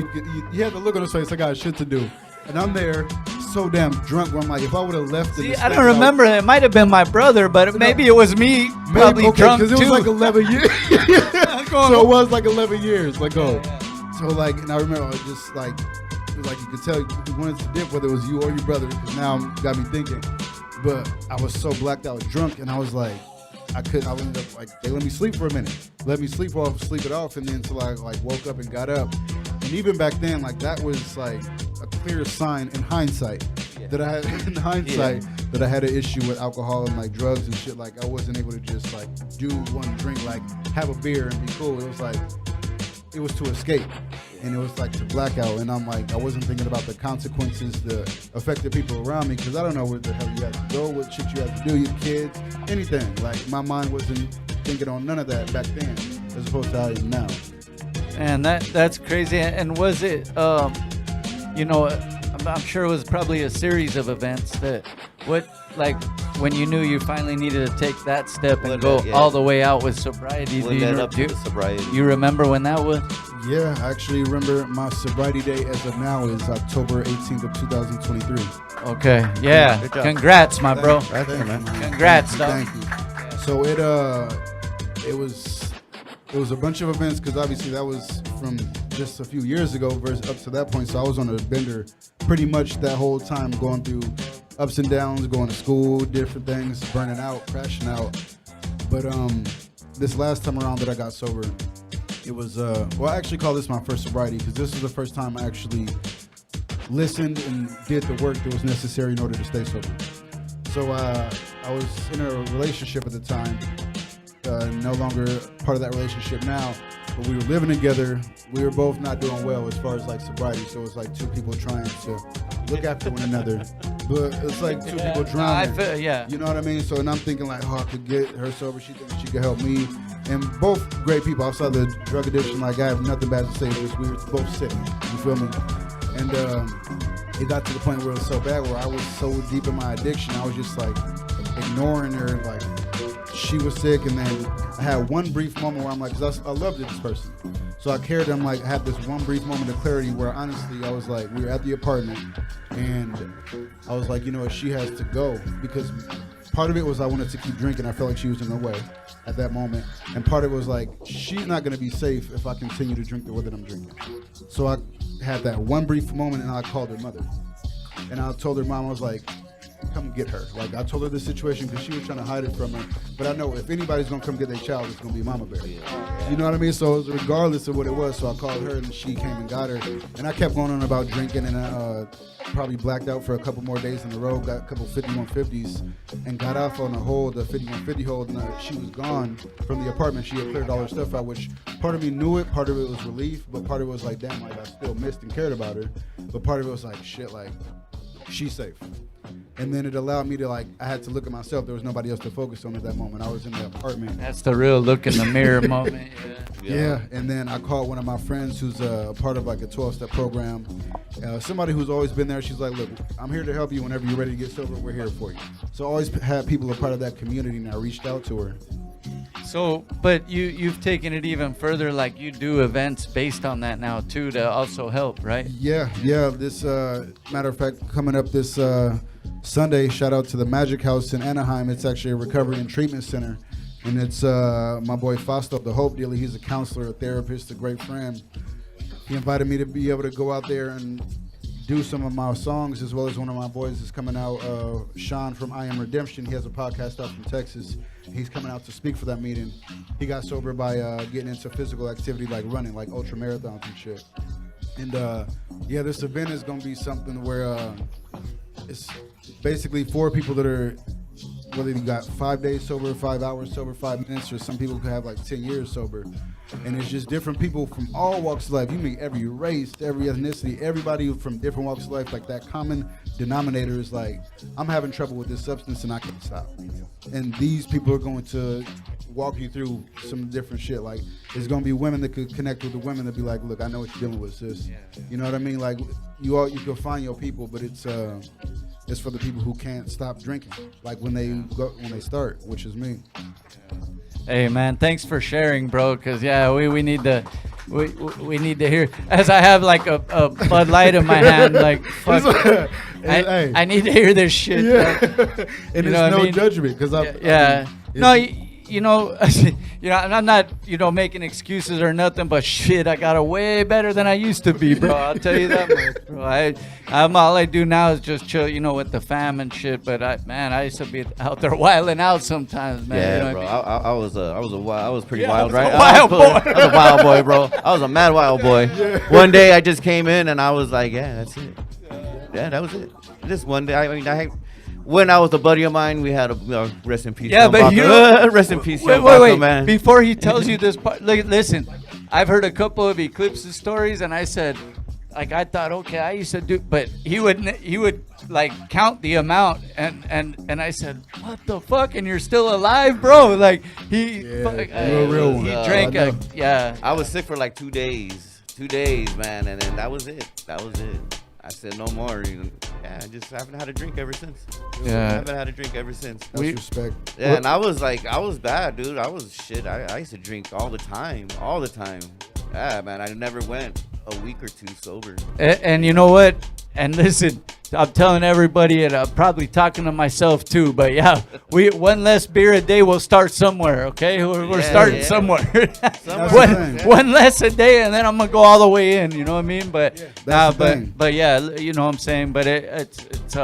You had the look on his face. I got shit to do. And I'm there so damn drunk where I'm like, if I would have left See, I don't remember. It might have been my brother, but maybe it was me. Probably drunk too. Because it was like 11 years. So it was like 11 years. Like, oh. So and I remember I was just it was like you could tell you wanted to dip whether it was you or your brother. Because now it got me thinking. But I was so blacked out drunk, and I was like, I ended up they let me sleep for a minute. Let me sleep it off, and then until I woke up and got up. And even back then, that was a clear sign in hindsight that I had that I had an issue with alcohol and drugs and shit. I wasn't able to just do one drink, have a beer and be cool. It was to escape. And it was to blackout, and I'm I wasn't thinking about the consequences, the affected people around me, because I don't know where the hell you have to go, what shit you have to do, your kids, anything. My mind wasn't thinking on none of that back then, as opposed to how it is now. And that's crazy. And was it, I'm sure it was probably a series of events that, when you knew you finally needed to take that step and go all the way out with sobriety, you remember when that was? Yeah, I actually remember my sobriety date as of now is October 18th of 2023. Okay, yeah. Congrats, my bro. Thank you, man. Congrats, dog. Thank you. So it was a bunch of events, because obviously that was from just a few years ago versus up to that point. So I was on a bender pretty much that whole time, going through ups and downs, going to school, different things, burning out, crashing out. But this last time around that I got sober, it was well, I actually call this my first sobriety because this was the first time I actually listened and did the work that was necessary in order to stay sober. So I was in a relationship at the time, no longer part of that relationship now, but we were living together. We were both not doing well as far as like sobriety, so it was like two people trying to look after one another, but it's like two people drowning. You know what I mean? So, and I'm thinking like, oh, I could get her sober. She thinks she could help me, and both great people. Outside the drug addiction, like I have nothing bad to say. Just we were both sick. You feel me? And it got to the point where it was so bad, where I was so deep in my addiction, I was just like ignoring her. Like she was sick, and then I had one brief moment where I'm like, 'cause I loved this person. So I cared. I'm like, I had this one brief moment of clarity where honestly, I was like, we were at the apartment, and I was like, you know what, she has to go, because part of it was I wanted to keep drinking. I felt like she was in the way at that moment, and part of it was like, she's not gonna be safe if I continue to drink the way that I'm drinking. So I had that one brief moment, and I called her mother, and I told her mom, I was like, come get her. Like I told her the situation because she was trying to hide it from her. But I know if anybody's gonna come get their child, it's gonna be Mama Bear. You know what I mean? So regardless of what it was, so I called her and she came and got her. And I kept going on about drinking, and I probably blacked out for a couple more days in a row. Got a couple 5150s and got off on the 5150 hold. And she was gone from the apartment. She had cleared all her stuff out, which part of me knew it. Part of it was relief, but part of it was like, damn, like I still missed and cared about her. But part of it was like, shit, like she's safe. And then it allowed me to, like, I had to look at myself. There was nobody else to focus on at that moment. I was in the apartment. That's the real look in the mirror moment. Yeah. And then I called one of my friends who's a part of like a 12-step program. Somebody who's always been there. She's like, look, I'm here to help you whenever you're ready to get sober. We're here for you. So I always had people a part of that community, and I reached out to her. So, but you've taken it even further, like you do events based on that now too to also help, right? Yeah. This matter of fact, coming up this Sunday, shout out to the Magic House in Anaheim. It's actually a recovery and treatment center, and it's my boy Fausto, the Hope Dealer. He's a counselor, a therapist, a great friend. He invited me to be able to go out there and do some of my songs, as well as one of my boys is coming out, Sean from I Am Redemption. He has a podcast out from Texas. He's coming out to speak for that meeting. He got sober by getting into physical activity like running, like ultra marathons and shit. And yeah, this event is gonna be something where it's basically for people that are, whether you got 5 days sober, 5 hours sober, 5 minutes, or some people could have like 10 years sober. And it's just different people from all walks of life. You meet every race, every ethnicity, everybody from different walks of life. Like that common denominator is like, I'm having trouble with this substance and I can't stop. And these people are going to walk you through some different shit. Like, there's gonna be women that could connect with the women that be like, look, I know what you're dealing with, sis. You know what I mean? Like, you can find your people, but it's for the people who can't stop drinking. Like when they start, which is me. Hey man, thanks for sharing, bro. Cause yeah, we need we need to hear. As I have like a Bud Light in my hand, like fuck, I need to hear this shit. Yeah. And it's no judgment, cause you know, I'm not, making excuses or nothing, but shit, I got it way better than I used to be, bro. I'll tell you that much, bro. All I do now is just chill, with the fam and shit. But I used to be out there wilding out sometimes, man. Yeah, bro. I was pretty I wild, right? was a wild boy, bro. I was a mad wild boy. Yeah. One day I just came in and I was like, yeah, that's it. Yeah, that was it. Just one day. When I was a buddy of mine, we had a rest in peace. Yeah, but rest in peace, wait, man. Before he tells you this part, listen, I've heard a couple of Eclipse stories, and I said, like, I thought, okay, I used to do, but he would like count the amount, and I said, what the fuck? And you're still alive, bro? Like he drank I was sick for like 2 days, man, and then that was it. I said no more. I just haven't had a drink ever since. I haven't had a drink ever since. That's respect. Yeah, and I was bad, dude. I was shit. I used to drink all the time. Yeah, man, I never went a week or two sober. And you know what? And listen, I'm telling everybody, and I'm probably talking to myself too, but yeah, one less beer a day will start somewhere, okay? We're starting somewhere. One less a day, and then I'm gonna go all the way in. You know what I mean? But yeah, you know what I'm saying. But it's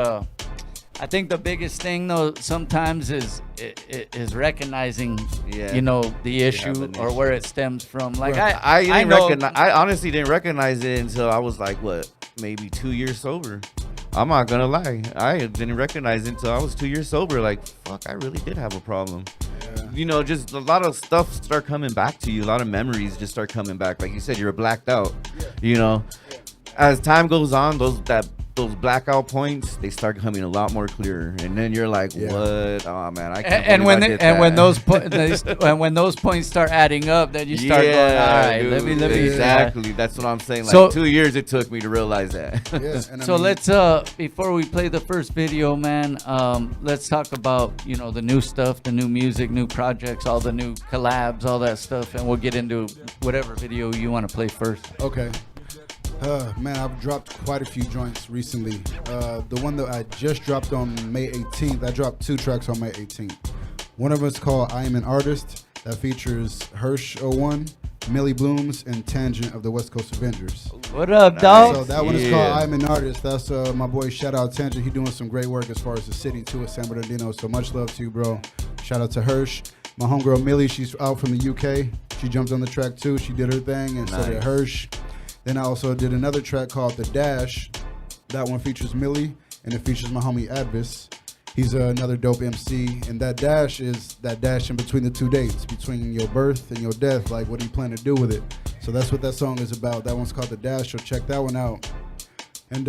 I think the biggest thing though sometimes is recognizing, you know, the issue or where it stems from. Like I honestly didn't recognize it until I was like, what, maybe 2 years sober. I'm not gonna lie, I didn't recognize it until I was 2 years sober. Like, fuck, I really did have a problem. You know, just a lot of stuff start coming back to you. A lot of memories just start coming back. Like you said, you're blacked out. You know, as time goes on, those blackout points, they start coming a lot more clearer, and then you're like, "What? Oh man, I can't." And when those points start adding up, then you start going, "All right, dude, let me." Exactly, that's what I'm saying. Like, So- 2 years it took me to realize that. So let's before we play the first video, man, let's talk about, you know, the new stuff, the new music, new projects, all the new collabs, all that stuff, and we'll get into whatever video you want to play first. Okay. Man, I've dropped quite a few joints recently. The one that I just dropped on May 18th, I dropped 2 tracks on May 18th. One of them is called I Am an Artist. That features Hirsch01, Millie Blooms, and Tangent of the West Coast Avengers. What up, dog? So that one is called I Am an Artist. That's my boy, shout out Tangent. He doing some great work as far as the city too, at San Bernardino. So much love to you, bro. Shout out to Hirsch. My homegirl Millie, she's out from the UK. She jumped on the track too. She did her thing, and so did Hirsch. Then I also did another track called The Dash. That one features Millie, and it features my homie Advis. He's another dope MC, and that dash is that dash in between the 2 dates, between your birth and your death. Like, what do you plan to do with it? So that's what that song is about. That one's called The Dash, so check that one out. And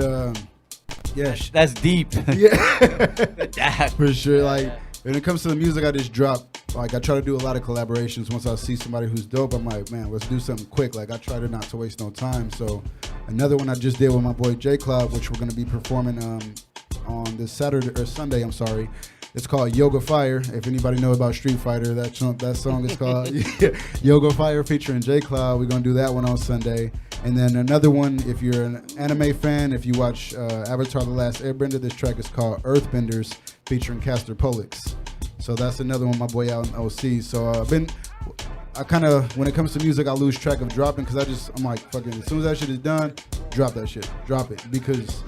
yeah, that's deep. Yeah, The Dash. for sure. Like, when it comes to the music I just dropped, like, I try to do a lot of collaborations. Once I see somebody who's dope, I'm like, man, let's do something quick. Like, I try to not to waste no time. So another one I just did with my boy J Cloud, which we're gonna be performing on this Sunday. I'm sorry. It's called Yoga Fire. If anybody know about Street Fighter, that song is called Yoga Fire featuring J Cloud. We're gonna do that one on Sunday. And then another one, if you're an anime fan, if you watch Avatar: The Last Airbender, this track is called Earthbenders featuring Castor Pollux. So that's another one, my boy out in OC. So I kind of, when it comes to music, I lose track of dropping because I'm like, fucking, as soon as that shit is done, drop that shit, drop it. Because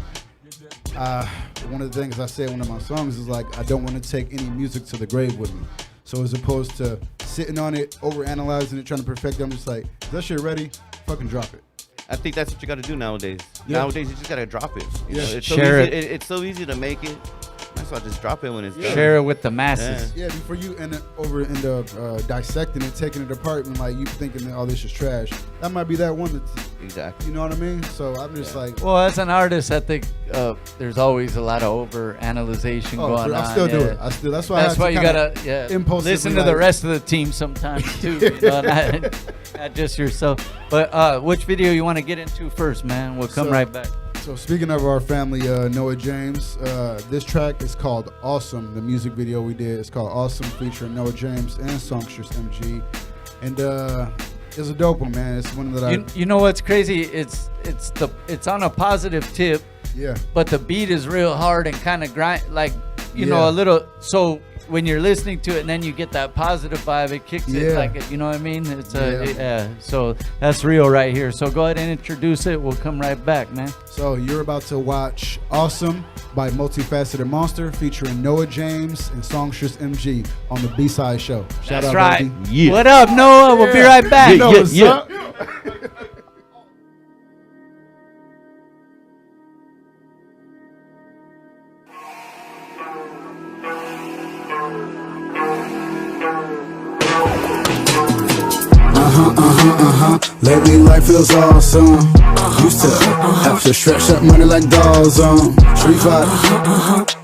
one of the things I say in one of my songs is like, I don't want to take any music to the grave with me. So as opposed to sitting on it, overanalyzing it, trying to perfect it, I'm just like, is that shit ready? Fucking drop it. I think that's what you got to do nowadays. Yeah. Nowadays, you just got to drop it. You know, it's Share so easy, it's so easy to make it. That's why I just drop it when it's done. Share it with the masses. Yeah, before you end up dissecting it, taking it apart, and like you thinking that all this is trash. That might be that one that's exactly. You know what I mean? So I'm just like, well, as an artist, I think there's always a lot of over analyzation going on. I still do it. That's why you gotta listen to the rest of the team sometimes too. You know, not just yourself. But which video you want to get into first, man? We'll come right back. So speaking of our family, Noah James, this track is called Awesome. The music video we did is called Awesome, featuring Noah James and Songstress MG. And it's a dope one, man. It's one that you know what's crazy? It's on a positive tip. Yeah. But the beat is real hard and kind of grind, like, you know, a little. So when you're listening to it and then you get that positive vibe, it kicks it like, you know what I mean? It's so that's real right here. So go ahead and introduce it. We'll come right back, man. So you're about to watch Awesome by Multifaceted Monster featuring Noah James and Songstress MG on the B-Side Show. Shout out, right. baby. Yeah. What up, Noah? We'll be right back. You know what's up? Lately life feels awesome. Used to have to stretch that money like dolls on Street Fighter.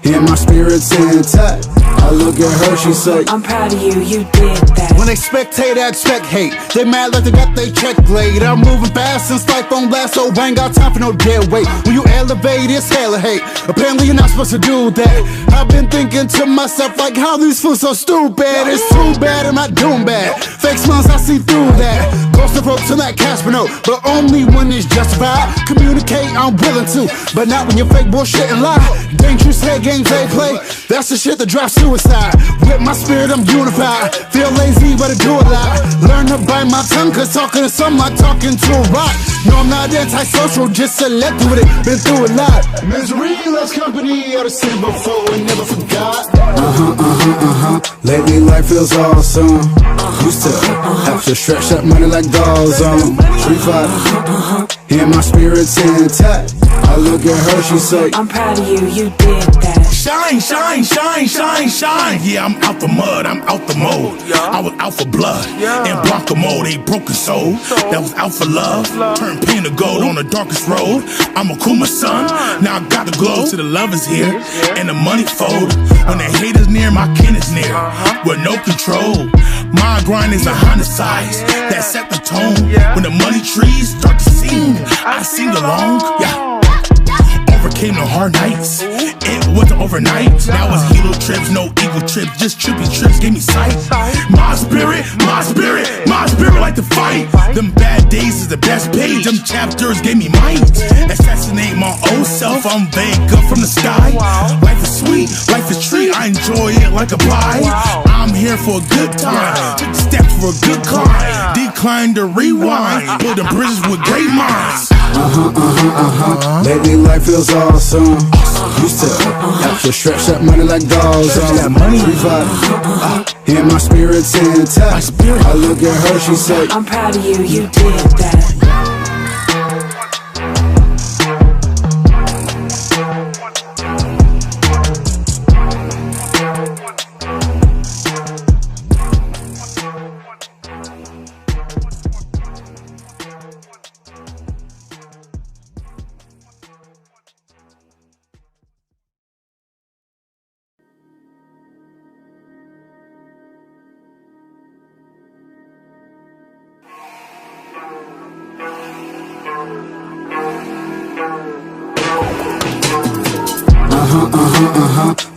And my spirit's intact. I look at her, she say, I'm proud of you, you did that. When they spectate, I expect hate. They mad like they got they check laid. I'm moving fast since life on last, so I ain't got time for no dead weight. When you elevate, it's hella hate. Apparently you're not supposed to do that. I've been thinking to myself like, how these fools so stupid. It's too bad, I'm not doing bad. Fake smiles, I see through that. Ghost approach to that Casper note, but only when it's justified. Communicate, I'm willing to, but not when you're fake bullshit and lie. Dangerous head games they play, that's the shit that drops suicide. With my spirit, I'm unified. Feel lazy, but I do a lot. Learn to bite my tongue, cause talking to some, I'm talking to a rock. No, I'm not antisocial, just selective with it. Been through a lot. Misery loves company, I've seen before and never forgot. Lately, life feels awesome. Used to have to stretch that money like dolls on Street Fighter. And my spirit's intact. I look at her, she say, I'm proud of you, you did that. Shine, shine, shine, shine, shine. Yeah, I'm out the mud, I'm out the mold. I was out for blood and Bronco mode, a broken soul that was out for love. Turned pain to gold on the darkest road. I'm a Kuma son, now I got the glow. To the love is here and the money fold. When the hate is near, my kin is near. With no control, my grind is a Honda size that set the tone. When the money trees start to sing, I sing along. Yeah. Overcame the hard nights. It wasn't overnight. Now it's helo trips, no eagle trips, just trippy trips gave me sight. My spirit, my spirit, my spirit like to fight. Them bad days is the best page. Them chapters gave me might. Assassinate my old self. I'm Vega from the sky. Life is sweet, life is treat. I enjoy it like a pie. I'm here for a good time. Took steps for a good climb. Decline to rewind. Building bridges with great minds. Lately life feels awesome. Used to have to stretch that money like dolls on Street Fighter. And my spirit's intact. I look at her, she say, I'm proud of you, you did that.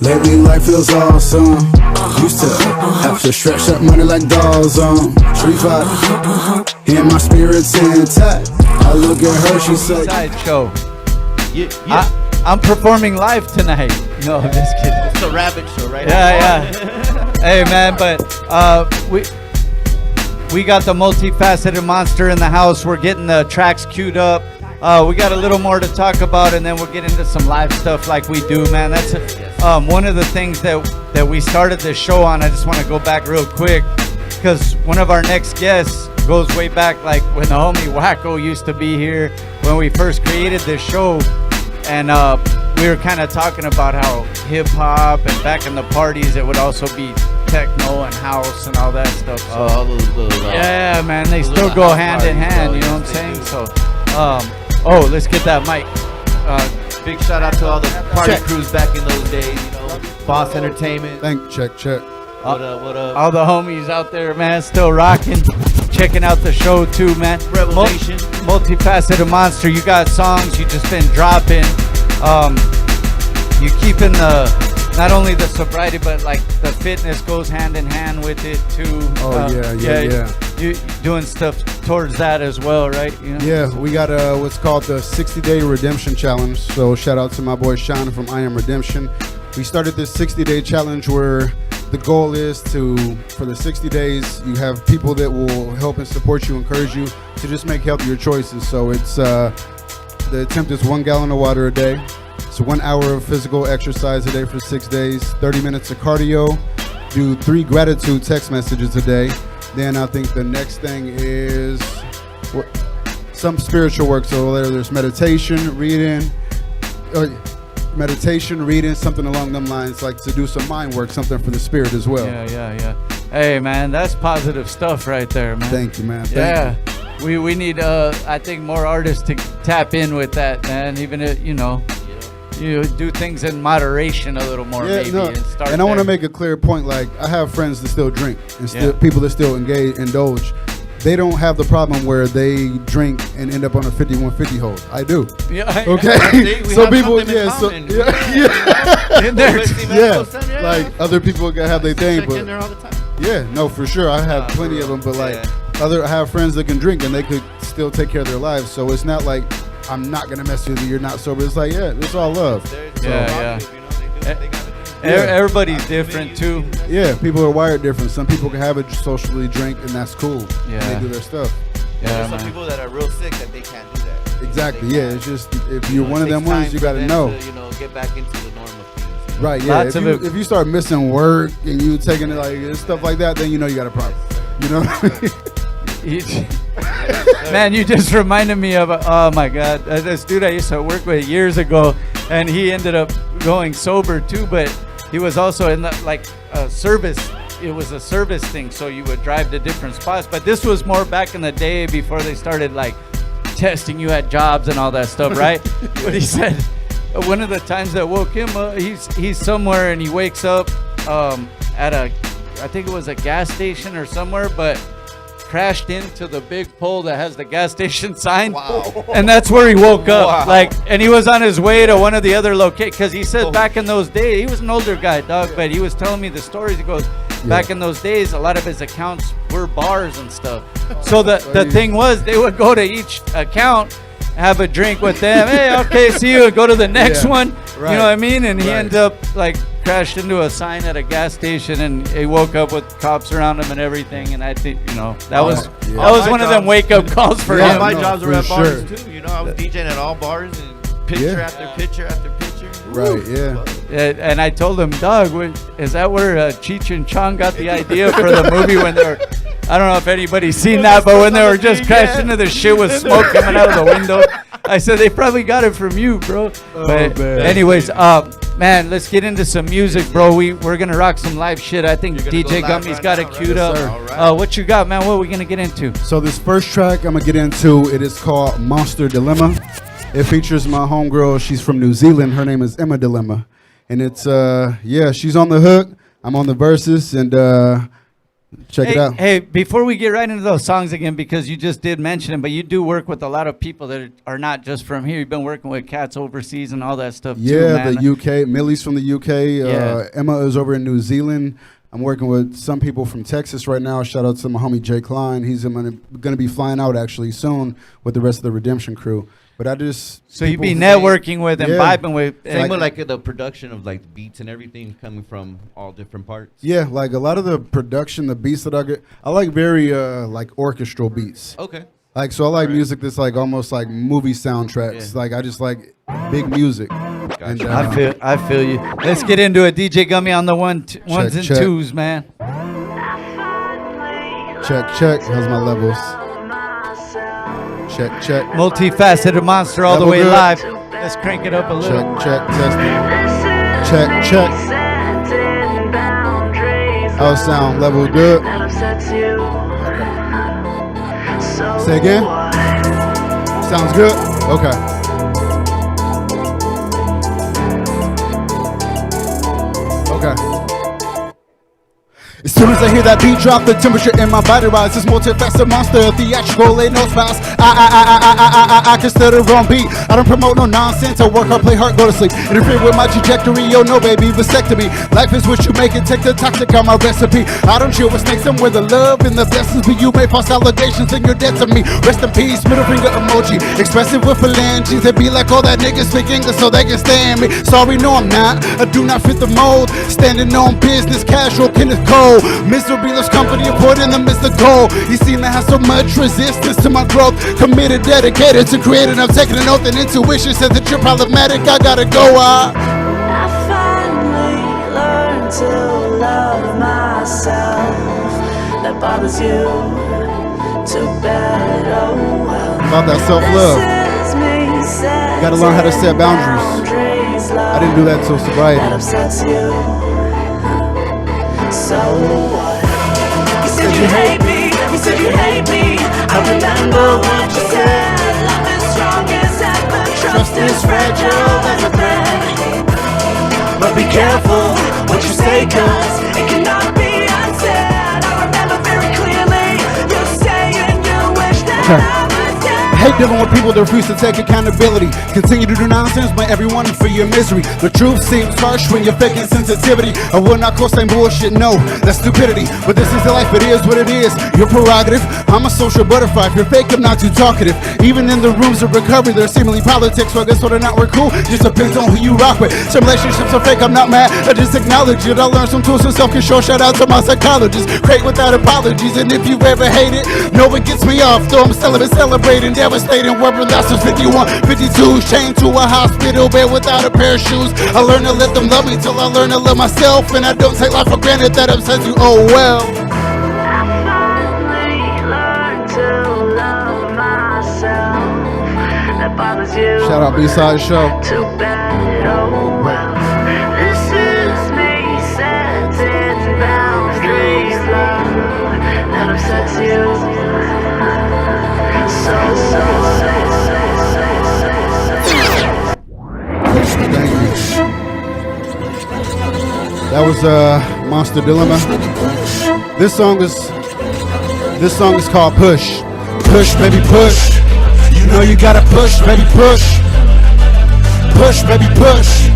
Lately life feels awesome. Used to have to stretch that money like dolls on Street Fighter. And my spirit's intact. I look at her, she say, Sideshow. I'm performing live tonight. No, I'm just kidding. It's a rabbit show, right? Yeah. Hey, man, but we got the Multifaceted Monster in the house. We're getting the tracks queued up. We got a little more to talk about, and then we'll get into some live stuff like we do, man. That's one of the things that we started this show on. I just want to go back real quick because one of our next guests goes way back, like when the homie Wacko used to be here when we first created this show, and we were kind of talking about how hip hop and back in the parties it would also be techno and house and all that stuff. So, all those yeah, man, they still go hand in hand. You know what I'm saying? So. Let's get that mic. Big shout out to all the party crews back in those days, you know. Boss Entertainment. Check. What up? All the homies out there, man, still rocking. Checking out the show too, man. Revelation. Multifaceted Monster. You got songs you just been dropping. You keeping not only the sobriety, but like the fitness goes hand in hand with it too. Yeah. You doing stuff towards that as well, right? You know? Yeah, we got what's called the 60-Day Redemption Challenge. So shout out to my boy Sean from I Am Redemption. We started this 60-day challenge where the goal is for the 60 days, you have people that will help and support you, encourage you to just make healthier choices. So it's the attempt is 1 gallon of water a day. So 1 hour of physical exercise a day for 6 days, 30 minutes of cardio, do 3 gratitude text messages a day. Then I think the next thing is some spiritual work. So whether there's meditation, reading, something along them lines, like to do some mind work, something for the spirit as well. Yeah. Hey, man, that's positive stuff right there, man. Thank you, man. Thank you. We need, I think, more artists to tap in with that, man. Even if, you do things in moderation a little more, maybe. And I want to make a clear point. Like, I have friends that still drink, and people that still indulge. They don't have the problem where they drink and end up on a 5150 hold. I do. Yeah. Okay. So people, like other people have their thing, but for sure. I have plenty of them, but I have friends that can drink and they could still take care of their lives. So it's not like I'm not gonna mess with you. You're not sober. It's like it's all love. Everybody's different too. Yeah, people are wired different. Some people can have it socially drink, and that's cool. Yeah. They do their stuff. Yeah, There's man. some people that are real sick that they can't do that. Exactly. Yeah, it's just if you're one of It them takes ones, time you for got to them know. to, get back into the norm of things. Right. Yeah. Lots of it- If you start missing work and you taking it like stuff like that, then you know you got a problem. You know. Man, you just reminded me of oh my god, this dude I used to work with years ago, and he ended up going sober too, but he was also in the, like a service. It was a service thing, so you would drive to different spots. But this was more back in the day before they started like testing you at jobs and all that stuff, right? But he said one of the times that woke him up, he's somewhere and he wakes up at I think it was a gas station or somewhere, but crashed into the big pole that has the gas station sign. Wow. And that's where he woke up. Wow. Like, and he was on his way to one of the other locations, because he said back in those days, he was an older guy, dog, but he was telling me the stories. He goes, back in those days, a lot of his accounts were bars and stuff. So the thing was, they would go to each account, have a drink with them. Hey, okay, see you. Go to the next one. Right. You know what I mean? And he Right. ended up like crashed into a sign at a gas station, and he woke up with cops around him and everything. And I think that was one of them wake up calls for All him. my jobs were at for bars sure. too. I was DJing at all bars and picture after picture after picture. Right. Yeah. And I told him, Doug, is that where Cheech and Chong got the idea for the movie when they were? I don't know if anybody's seen that, but when they were just crashing into the shit with smoke coming out of the window, I said they probably got it from you, bro. But man. anyways, man, let's get into some music, bro. We're gonna rock some live shit. I think You're gonna DJ go live Gummie's right got now, it right? queued Yes, up. sir. All right. What you got, man? What are we gonna get into? So this first track I'm gonna get into, it is called Monster Dilemma. It features my homegirl. She's from New Zealand. Her name is Emma Dilemma, and it's she's on the hook. I'm on the verses, and check it out. Hey, before we get right into those songs again, because you just did mention them, but you do work with a lot of people that are not just from here. You've been working with cats overseas and all that stuff too, Yeah, man. the UK. Millie's from the UK. Yeah. Emma is over in New Zealand. I'm working with some people from Texas right now. Shout out to my homie Jay Klein. He's going to be flying out actually soon with the rest of the Redemption crew. But I just So you be people- networking with and Yeah. vibing with. Same with like the production of like beats and everything coming from all different parts. Yeah, like a lot of the production, the beats that I get, I like very like orchestral beats. Okay. Like so, I like music that's like almost like movie soundtracks. Yeah. Like I just like big music. And, I feel you. Let's get into it. DJ Gummie on the ones and check. twos, man. check. How's my levels? Check. Multifaceted Monster all the Level way good. live. Let's crank it up a little. Check. Testing. Check. How it sound? Level good. Say again. Sounds good. Okay. As soon as I hear that beat drop, the temperature in my body rises. Multifaceted monster, theatrical, ain't no spouse. I consider wrong beat. I don't promote no nonsense. I work hard, play hard, go to sleep. Interfere with my trajectory, yo, no baby, vasectomy. Life is what you make it, take the toxic on my recipe. I don't chill with snakes, I'm where the love and the blessings be. You make false allegations and you're dead to me. Rest in peace, middle finger emoji. Expressive with phalanges. They be like all that niggas speak English so they can stand me. Sorry, no, I'm not. I do not fit the mold. Standing on business, casual, Kenneth Cole. Misery loves company, put in the midst of gold. You seem to have so much resistance to my growth. Committed, dedicated to creating. I'm taking an oath and intuition says that you're problematic. I gotta go. I finally learned to love myself. That bothers you. Too bad, oh well. About that self-love. Gotta learn how to set boundaries. I didn't do that until sobriety. That upsets you. So what? You said you hate me. You said you hate me. I remember what you said. Love is strong as ever. Trust is fragile as a thread. But be careful what you say, 'cause it cannot be unsaid. I remember very clearly you saying you wish that I was dead. hate dealing with people that refuse to take accountability. Continue to do nonsense, blame everyone for your misery. The truth seems harsh when you're faking sensitivity. I will not co-sign bullshit, no, that's stupidity. But this is the life, it is what it is. Your prerogative, I'm a social butterfly. If you're fake, I'm not too talkative. Even in the rooms of recovery, there's seemingly politics. So I guess whether or not we're cool just depends on who you rock with. Some relationships are fake, I'm not mad, I just acknowledge it. I learned some tools of self-control, shout out to my psychologist. Great without apologies, and if you ever hate it, no, it gets me off. Though I'm celibate, celebrating, devastating. Wearing losses 51, 52, chained to a hospital bed without a pair of shoes. I learned to let them love me till I learn to love myself. And I don't take life for granted, that upsets you, oh well. Shout out B-Side Show. Too bad, oh well. This is me setting boundaries, love that upsets you. Thank you. That was Monster Dilemma. This song is called Push. Push, baby, push. You know you gotta push, baby, push. Push, baby, push.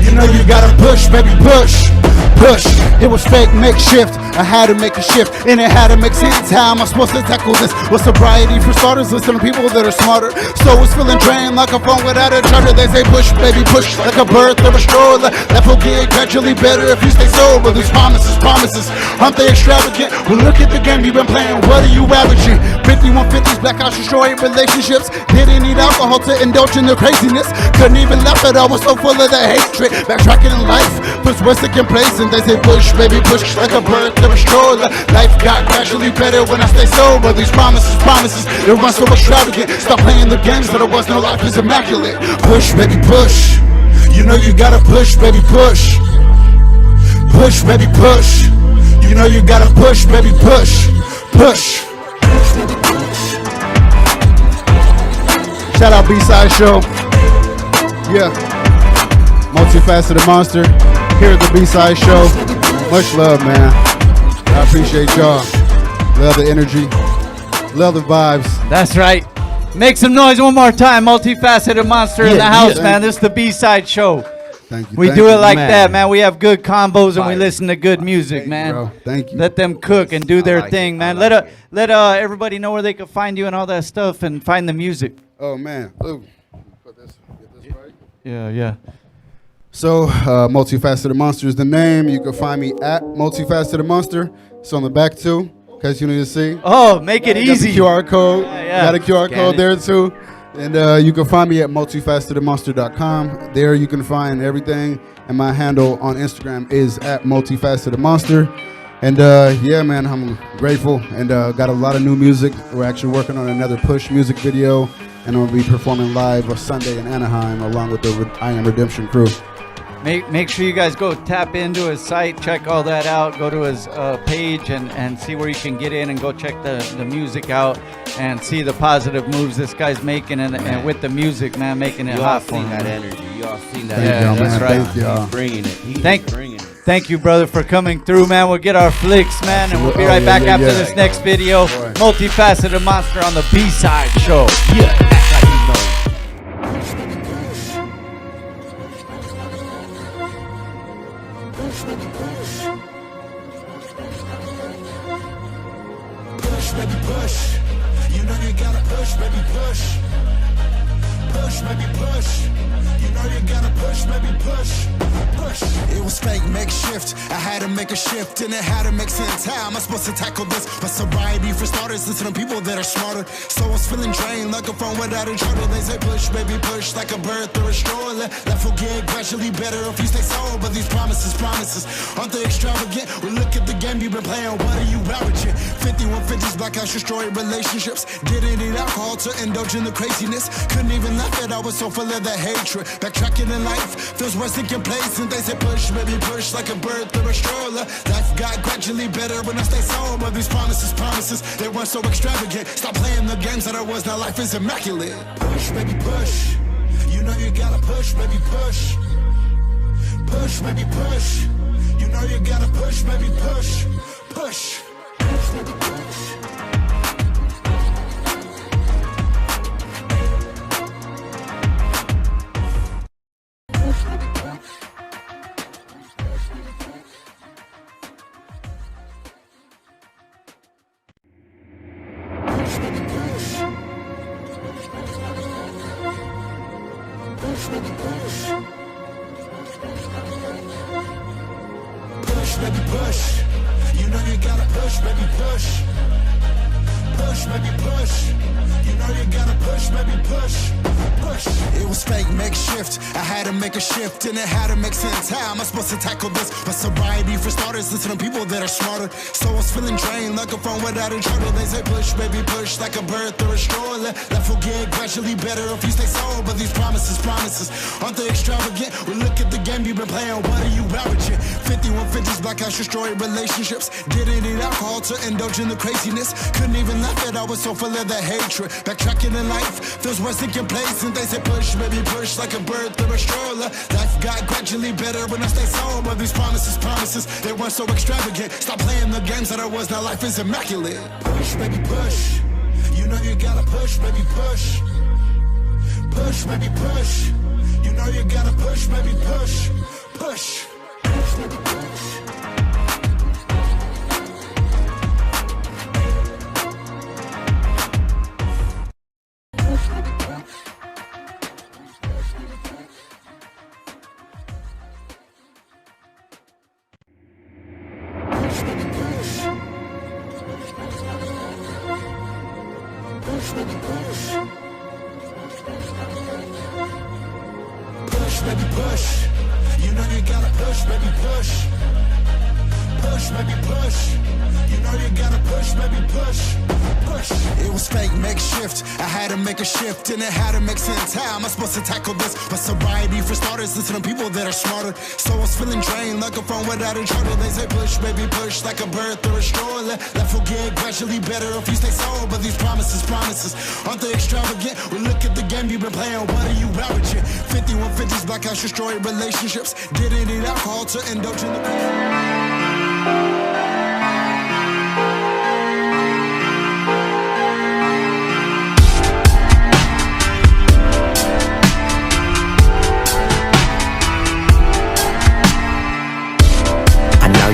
You know you gotta push, baby, push. Push. It was fake makeshift. I had to make a shift, and it had to make sense. How am I supposed to tackle this? With sobriety for starters, listen to people that are smarter. So it's feeling drained like a phone without a charger. They say push, baby, push, like a birth or a stroller. That will get gradually better if you stay sober. These promises, aren't they extravagant? Well, look at the game you've been playing. What are you averaging? 5150s, blackouts, destroying relationships. Didn't need alcohol to indulge in the craziness. Couldn't even laugh at all. Was so full of the hatred. Backtracking in life puts what's taking place, and they say push, baby, push, like a birth or a stroller. Life got gradually better when I stay sober. These promises, they run so extravagant. Stop playing the games that there was no life is immaculate. Push, baby, push. You know you gotta push, baby, push. Push, baby, push. You know you gotta push, baby, push. Push. Shout out B-Side Show. Yeah. Multifaceted Monster. Here at the B-Side Show. Much love, man. I appreciate y'all. Love the energy. Love the vibes. That's right. Make some noise one more time. Multifaceted Monster in the house, man. This is the B-Side Show. Thank you. We do it like that, man. We have good combos and we listen to good music, man. Bro. Thank you. Let them cook and do their thing, man. Let everybody know where they can find you and all that stuff and find the music. Oh, man. Ooh. Get this right. Yeah. So, Multifaceted Monster is the name. You can find me at Multifaceted Monster. It's on the back, too, in case you need to see. Oh, make it easy. Got the QR code. Yeah. Got a QR code there, too. And you can find me at multifacetedmonster.com. There you can find everything. And my handle on Instagram is at Multifaceted Monster. And yeah, man, I'm grateful. And got a lot of new music. We're actually working on another Push music video. And I'm going to be performing live on Sunday in Anaheim along with the I Am Redemption crew. Make sure you guys go tap into his site, check all that out, go to his page and see where you can get in and go check the music out and see the positive moves this guy's making and with the music, man, making it hot for him. That energy. You all seen that Yeah, energy. that's right. Thank y'all. He's bringing it. He's bringing it. Thank you, brother, for coming through, man. We'll get our flicks, man, and we'll be right back after this next video. Multifaceted Monster on the B-Side Show. Yeah. Push, baby, push. You know you gotta push, baby, push. Push, baby, push. You know you gotta push, baby, push. Push. It was fake makeshift. I had to make a shift, and it had to make sense. How am I supposed to tackle this? But sobriety for starters, listen to people that are smarter. So I was feeling drained like a phone without a charger. They say push, baby, push, like a birth or a stroller. Life will get gradually better if you stay sober. These promises, aren't they extravagant? Well, look at the game you've been playing. What are you averaging? 5150s, blackouts, destroying relationships. Didn't need alcohol to indulge in the craziness. Couldn't even laugh at I was so full of the hatred. Backtracking in life feels worse than complacent. They say push, baby, push, like a birth or a stroller. Life got gradually better when I stay sober. These promises, they weren't so extravagant. Stop playing the games that I was, now life is immaculate. Push, baby, push. You know you gotta push, baby, push. Push, baby, push. You know you gotta push, baby, push. Push. Push, baby, push. Push, baby, push. Push, baby, push. You know you gotta push, baby, push. Push, baby, push. You know you gotta push, baby, push. Push. It was fake makeshift. I had to make a shift and it had to make sense. How am I supposed to tackle this? But sobriety for starters, listen to people that are smarter. So I was feeling drained like a phone without a charger. They say push, baby, push like a bird through a straw. Life will get gradually better if you stay sober. These promises, aren't they extravagant? We look at the game you've been playing. What are you averaging? 5150s, blackouts, destroyed relationships. Didn't need alcohol to indulge in the craziness. Couldn't even laugh at I was so full of the hatred. Backtracking in life feels worse than complacent. They say push, baby, push like a bird through a stroller. Life got gradually better when I stay sober. These promises, they weren't so extravagant. Stop playing the games that I was, now life is immaculate. Push, baby, push. You know you gotta push, baby, push. Push, baby, push. You know you gotta push, baby, push. Push. Push, baby, push. Push, baby, push. You know you gotta push, baby, push. Push, baby, push. You know you gotta push, baby, push. Push. It was fake makeshift. I had to make a shift and it had to make sense. How am I supposed to tackle this? But sobriety for starters, listen to people that are smarter. So I was feeling drained like a phone without a charger. They say push, baby, push like a bird through a straw. Life will get gradually better if you stay sober. These promises, aren't they extravagant? We look at the game you've been playing. What are you averaging? 5150s, blackouts, destroyed relationships. Didn't need alcohol to indulge in the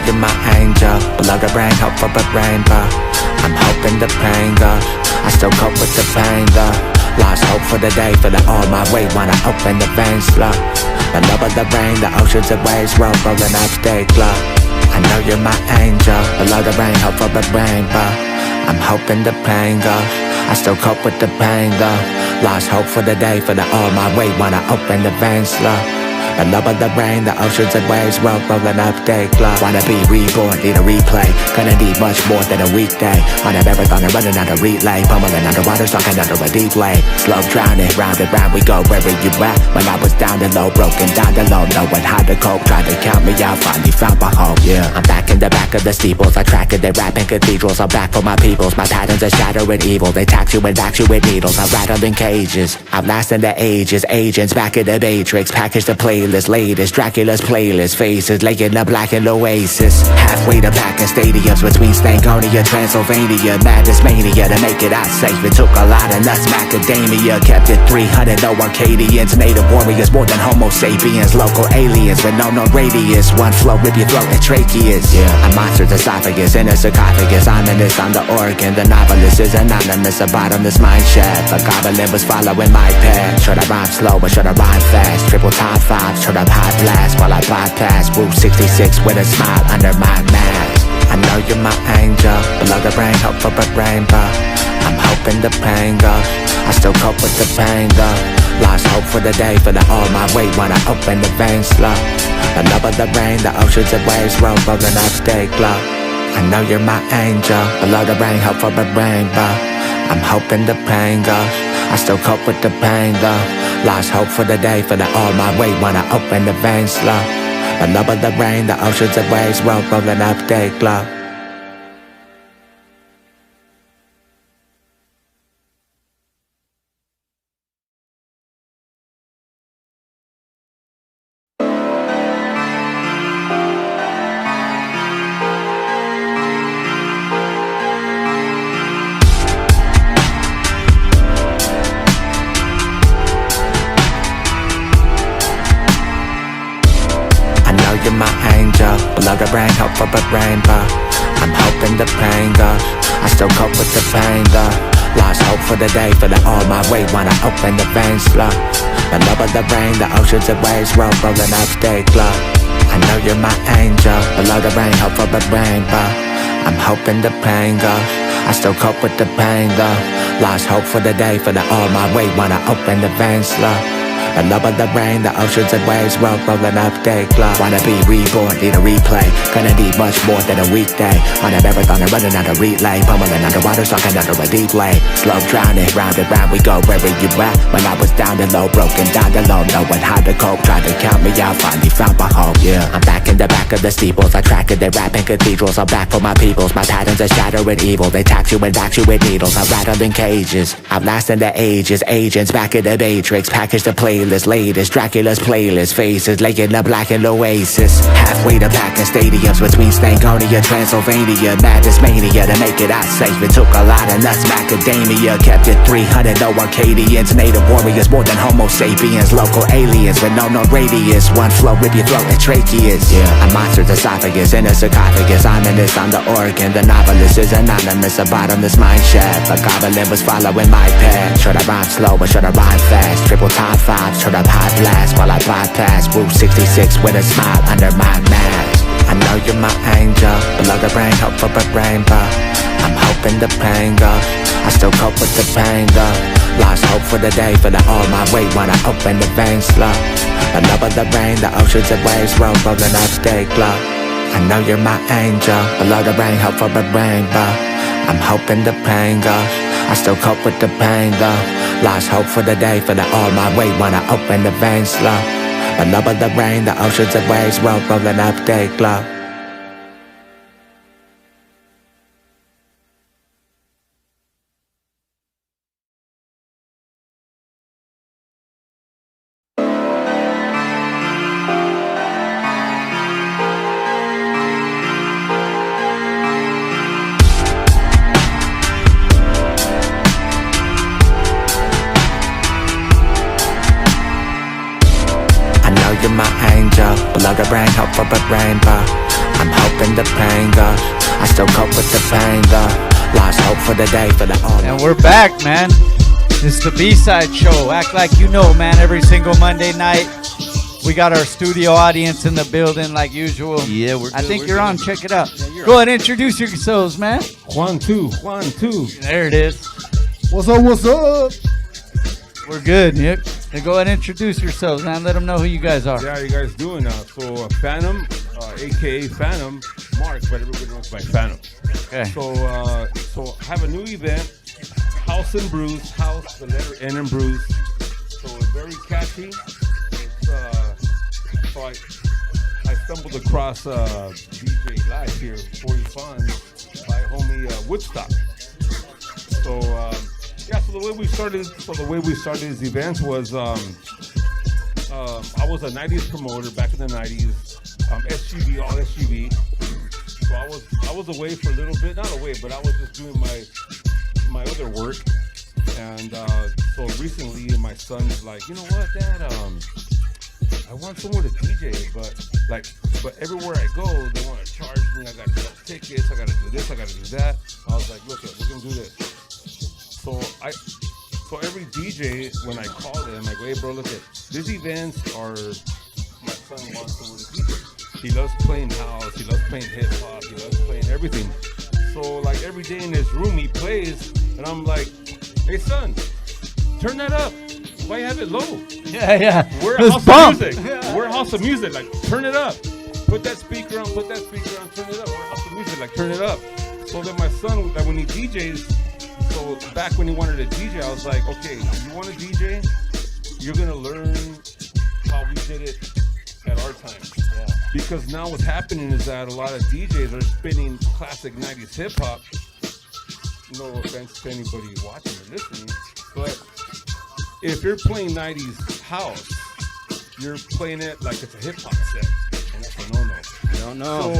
you're my angel, below the brain, hope for a rainbow. I'm hoping the pain goes, I still cope with the pain though. Lost hope for the day, feel it all my weight when I open the veins slow. The love of the rain, the oceans and waves roll, rolling up, stay glow. I know you're my angel, below the rain, hope for a rainbow. I'm hoping the pain goes, I still cope with the pain though. Lost hope for the day, feel it all my weight when I open the veins slow. The love of the rain, the oceans and waves roll, rolling up, they glow. Wanna be reborn, need a replay. Gonna need much more than a weekday. On a marathon and running out of relay. Pummeling underwater, sunken under a deep lake. Slow drowning, round and round we go, wherever you at. When I was down and low, broken down and low, knowing how to cope. Tried to count me out, finally found my home, yeah. I'm back in the back of the steeples, I track it, they rapping cathedrals. I'm back for my peoples, my patterns are shattering evil. They tax you and back you with needles, I rattle in cages. I'm lasting the ages, agents back in the matrix. Package the playlist, latest Dracula's playlist. Faces laying the black in oasis. Halfway to packing stadiums between Stankonia, Transylvania. Madness mania to make it out safe. It took a lot of nuts, macadamia. Kept it 300, no Arcadians. Native warriors, more than homo sapiens. Local aliens with no known radius. One flow, rip your throat and tracheas. Yeah, a monster's esophagus in a sarcophagus. Ominous, I'm the organ. The novelist is anonymous, a bottomless mind shaft. A goblin was following my path. Should I rhyme slow or should I rhyme fast? Triple top five, turn up high blast while I bypass. Route 66 with a smile under my mask. I know you're my angel, below the brain, hope for a rainbow. I'm hoping the pain goes, I still cope with the pain though. Lost hope for the day, feel it all my weight when I open the veins slow. The love of the rain, the oceans and waves roll, rolling up, stay glow. I know you're my angel, below the rain, hope for a rainbow. I'm hoping the pain goes, I still cope with the pain though. Lost hope for the day, feel it all my weight when I open the veins slow. The love of the rain, the oceans and waves roll, rolling up, they glow. You're my angel, below the rain, hope for a rainbow. I'm hoping the pain goes, I still cope with the pain though. Lost hope for the day, feel it all my weight when I open the veins slow. The love of the rain, the oceans and waves roll, rolling up, stay glow. I know you're my angel, below the rain, hope for the rainbow. I'm hoping the pain goes, I still cope with the pain though. Lost hope for the day, for the all my weight, wanna open the veins slow. The love of the rain, the oceans and waves roll, rolling up, they glow. Wanna be reborn, need a replay. Gonna need much more than a weekday. On a marathon and running on a relay. Pummeling underwater, sucking under a deep lake. Slow drowning, round and round we go, wherever you at. When I was down and low, broken down and low, knowing how to cope. Tried to count me out, finally found my home, yeah. I'm back in the back of the steeples, I track it, they rap in cathedrals. I'm back for my peoples, my patterns are shattering evil. They tax you and back you with needles, I rattle in cages. I'm lasting the ages, agents back in the matrix. Package the playlist, latest Dracula's playlist. Faces laying the black and oasis. Halfway to back in stadiums between Stankonia, Transylvania. Madness mania to make it out safe. It took a lot of nuts, macadamia. Kept it 300, no Arcadians. Native warriors, more than homo sapiens. Local aliens with no radius. One flow, rip your throat and tracheas. Yeah, a monster's esophagus in a sarcophagus. Ominous, I'm the organ. The novelist is anonymous, a bottomless mind shaft. A goblin was following my path. Should I rhyme slow or should I rhyme fast? Triple time fives, turn up high blast while I bypass. Route 66 with a smile under my mask. I know you're my angel, below the rain, hope for a rainbow. I'm hoping the pain goes, I still cope with the pain though. Lost hope for the day, for the all my weight when I open the veins slow. The love of the rain, the oceans and waves roll, rolling up, stay glow. I know you're my angel, below the rain, hope for a rainbow. I'm hoping the pain goes, I still cope with the pain though. Lost hope for the day, for the all my weight when I open the veins slow. The love of the rain, the oceans and waves roll, rolling up, they glow. You're my angel, below the rain, hope for a rainbow. I'm hoping the pain goes, I still cope with the pain though. Lost hope for the day, for the all. And we're back, man. It's the B-Side Show. Act like you know, man. Every single Monday night, we got our studio audience in the building like usual. Yeah, we're good. I think you're on. Check it out. Go ahead and introduce yourselves, man. Juan 2. There it is. What's up, what's up? We're good, Nick. Now go ahead and introduce yourselves, man. Let them know who you guys are. Yeah, how you guys doing? So Phantom, a.k.a. Phantom, Mark, but everybody knows by Phantom. Okay. So I have a new event, House and Brews, House, the letter N Brews. So it's very catchy. So I stumbled across DJ Live here, 40 Fun, by homie Woodstock. So yeah, so the way we started these events was I was a 90s promoter back in the 90s, SUV, all SUV. So I was away for a little bit, not away, but I was just doing my other work. And so recently my son's like, you know what, Dad, I want somewhere to DJ, but everywhere I go, they want to charge me. I got to sell tickets. I got to do this. I got to do that. I was like, look, we're gonna do this. So every DJ, when I call them, I go, hey, bro, look at these events are my son wants somewhere to DJ. He loves playing house. He loves playing hip hop. He loves playing everything. So like every day in his room, he plays, and I'm like, hey, son, turn that up. Why you have it low? Yeah. We're a house of music. We're a house of music. Like, turn it up. Put that speaker on. Turn it up. We're a house of music. Like, turn it up. So then my son, like when he DJs, so back when he wanted to DJ, I was like, okay, you want to DJ? You're going to learn how we did it at our time. Yeah. Because now what's happening is that a lot of DJs are spinning classic 90s hip hop. No offense to anybody watching or listening, but if you're playing 90s house, you're playing it like it's a hip hop set. And that's a no-no. No.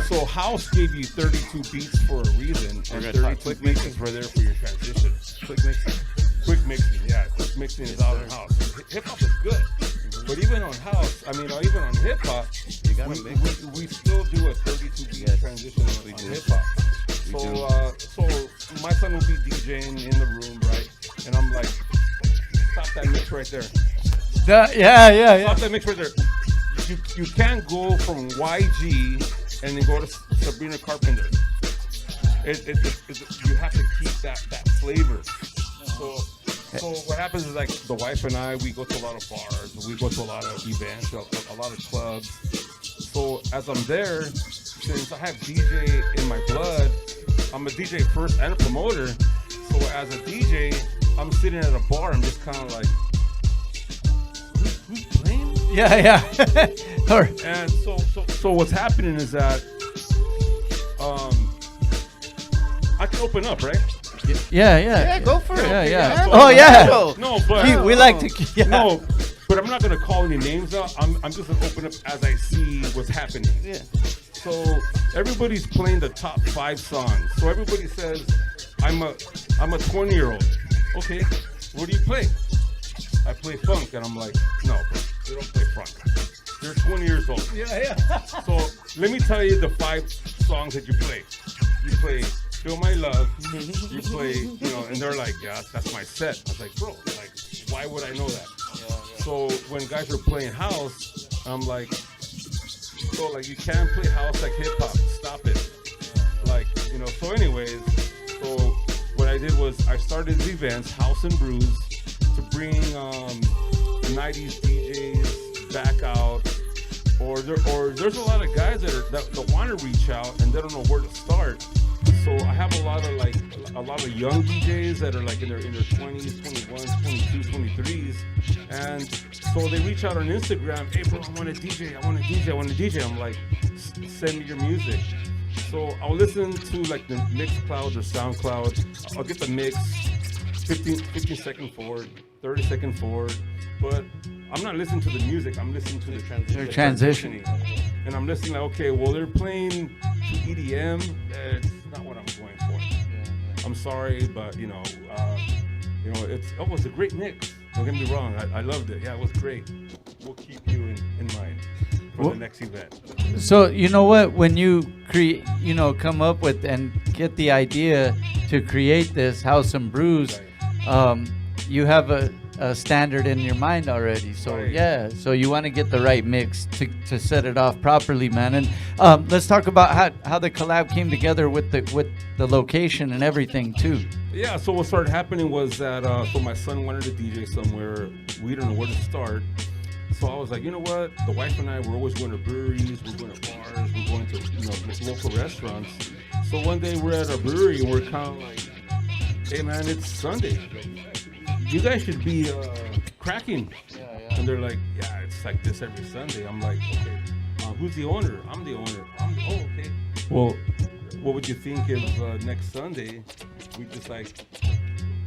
So house gave you 32 beats for a reason, and 32 mixes were there for your transition. Quick mixing, yeah. Quick mixing is out in house. Hip hop is good, but even on house, even on hip hop, we still do a 32 beat transition on hip hop. So my son will be DJing in the room, right? And I'm like, stop that mix right there. Yeah. Stop that mix right there. You can't go from YG and then go to Sabrina Carpenter. You have to keep that flavor. So what happens is like the wife and I, we go to a lot of bars, we go to a lot of events, a lot of clubs. So as I'm there, since I have DJ in my blood, I'm a DJ first and a promoter. So as a DJ, I'm sitting at a bar, I'm just kind of like, who's playing? Yeah. And so what's happening is that I can open up, right? Yeah, go for it. Yeah. So Oh, yeah. No, but We like to. Yeah. No, but I'm not gonna call any names out. I'm just gonna open up as I see what's happening. Yeah. So everybody's playing the top 5 songs. So everybody says, I'm a 20-year-old. Okay, what do you play? I play funk, and I'm like, no, bro, you don't play funk. You're 20 years old. Yeah. So let me tell you the 5 songs that you play. You play Feel My Love. You play, and they're like, yeah, that's my set. I was like, bro, like, why would I know that? So when guys are playing house, I'm like, so like you can't play house like hip hop. Stop it. Like, so anyways, so what I did was I started these events, House and Brews, to bring 90s DJs back out. Or there's a lot of guys that want to reach out and they don't know where to start. So I have a lot of young DJs that are like in their 20s, 21s, 22s, 23s, and so they reach out on Instagram. Hey bro, I want to DJ. I'm like, send me your music. So I'll listen to like the Mixcloud or SoundCloud. I'll get the mix, 15 second forward, 30 second forward, but I'm not listening to the music. I'm listening to the transition. They're transitioning. And I'm listening like, okay, well, they're playing to EDM. It's not what I'm going for. I'm sorry, but it was a great mix. Don't get me wrong. I loved it. Yeah, it was great. We'll keep you in mind for the next event. So you know what? When you come up with and get the idea to create this House and Brews, you have a standard in your mind already. So so you want to get the right mix to set it off properly, man. And let's talk about how the collab came together with the location and everything too. Yeah, so what started happening was that so my son wanted to DJ somewhere. We didn't know where to start. So I was like, you know what? The wife and I were always going to breweries, we're going to bars, we're going to local restaurants. So one day we're at a brewery and we're kind of like, hey man, it's Sunday. You guys should be cracking. And they're like, yeah, it's like this every Sunday. I'm like, okay, who's the owner? I'm the owner. Oh, okay. Well, what would you think if next Sunday we just like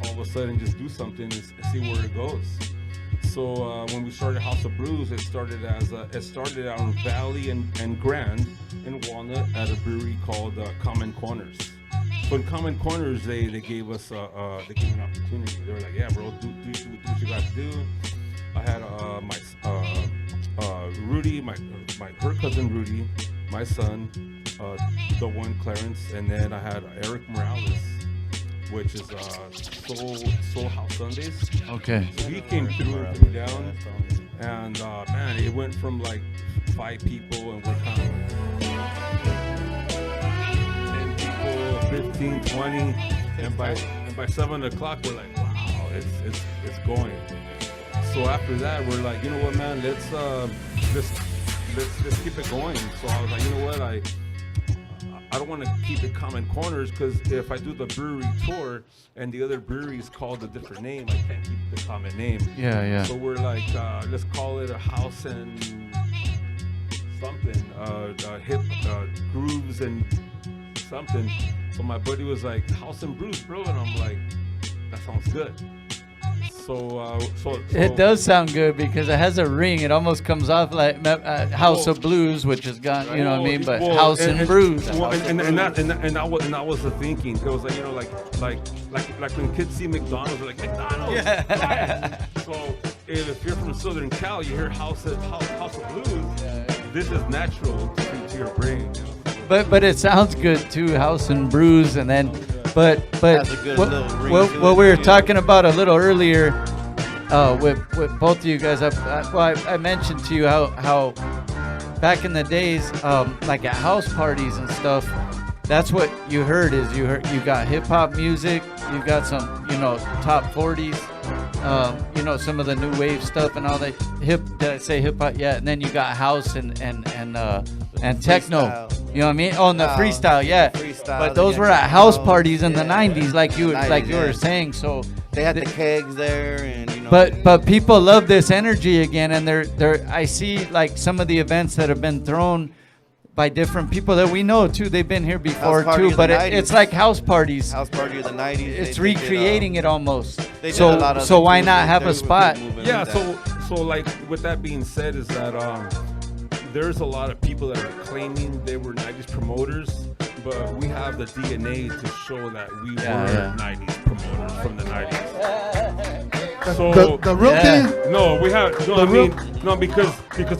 all of a sudden just do something and see where it goes? So when we started House of Brews, it started out in Valley and Grand in Walnut at a brewery called Common Corners. So in Common Corners, they gave us an opportunity. They were like, yeah, bro, do what you got to do. I had Rudy, her cousin Rudy, my son, the one Clarence, and then I had Eric Morales, which is Soul House Sundays. Okay. So he came through down, and man, it went from like 5 people, and we're kind of 10 people, 15, 20, and by 7 o'clock we're like, wow, it's going. So after that we're like, you know what, man, let's keep it going. So I was like, you know what, I don't want to keep it Common Corners, because if I do the brewery tour and the other breweries called a different name, I can't keep the common name. Yeah. So we're like, let's call it a House and something, hip grooves and something. So my buddy was like, House and Brews, bro, and I'm like, that sounds good. So it does sound good because it has a ring. It almost comes off like House of Blues, which is gone. You know what I mean? But House and Brews. And that was the thinking. It was like, you know, like when kids see McDonald's, they're like, McDonald's. Yeah. So if you're from Southern Cal, you hear House of Blues. This is natural to your brain. You know? But it sounds good too, House and Brews, and then. But what we were talking about a little earlier, with both of you guys. I mentioned to you how back in the days, like at house parties and stuff, that's what you heard. You got hip hop music, you got some top 40s, some of the new wave stuff and all that. Did I say hip hop? Yeah, and then you got house and techno. You know what I mean? Oh, and the freestyle, yeah. But those were at house parties in the 90s, like you were saying. So they had the kegs there, and But people love this energy again, and I see like some of the events that have been thrown by different people that we know too. They've been here before too, but it's like house parties. House party of the 90s. It's recreating it almost. They did a lot of so why not have a spot? Yeah. So like with that being said, is that there's a lot of people that are claiming they were 90s promoters, but we have the DNA to show that we were 90s promoters from the 90s. So the real thing. No, we have. No, because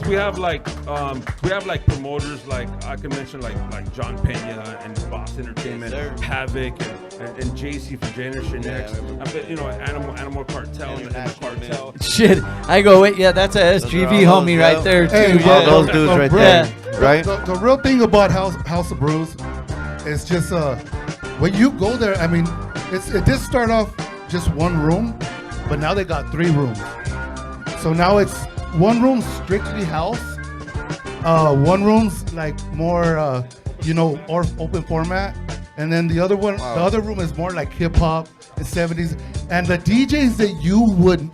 we have like promoters like I can mention like John Pena and Boss Entertainment, Havoc and JC from Generation X. I bet Animal Cartel and the Cartel. Shit, I go wait. Yeah, that's a SGV homie right there too. Hey, yeah. All those dudes right there, right? The real thing about House of Brews is just when you go there. I mean, it did start off just one room. But now they got 3 rooms. So now it's one room strictly house. One room's like more, or open format. And then the other one, the other room is more like hip hop and 70s. And the DJs that you would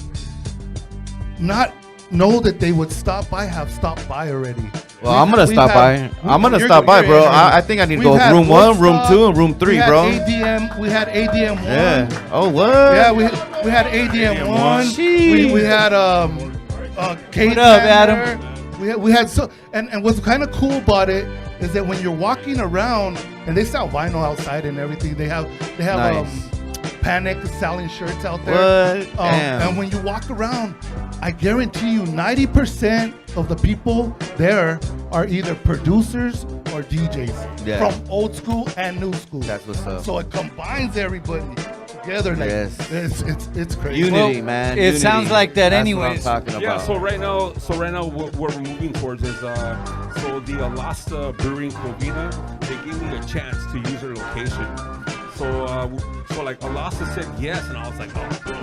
not know that they would stop by have stopped by already. Well, I'm gonna stop by. I'm gonna stop by, bro. I think I need to go room 1, room 2, and room 3, bro. We had ADM 1. Yeah. Oh, what? Yeah, we had ADM 1. We had Kate. What up, Adam? We had so and what's kind of cool about it is that when you're walking around and they sell vinyl outside and everything, they have Nice. Panic selling shirts out there. What? Damn. And when you walk around, I guarantee you 90% of the people there are either producers or DJs from old school and new school. That's what's up. So it combines everybody together. Like, it's crazy. Unity, man. It Unity. sounds like that That's anyways. What I'm talking Yeah. about. So right now, what we're moving towards is so the Alasta Brewery in Covina, they gave me a chance to use their location. So like Alasta said yes, and I was like, oh, bro,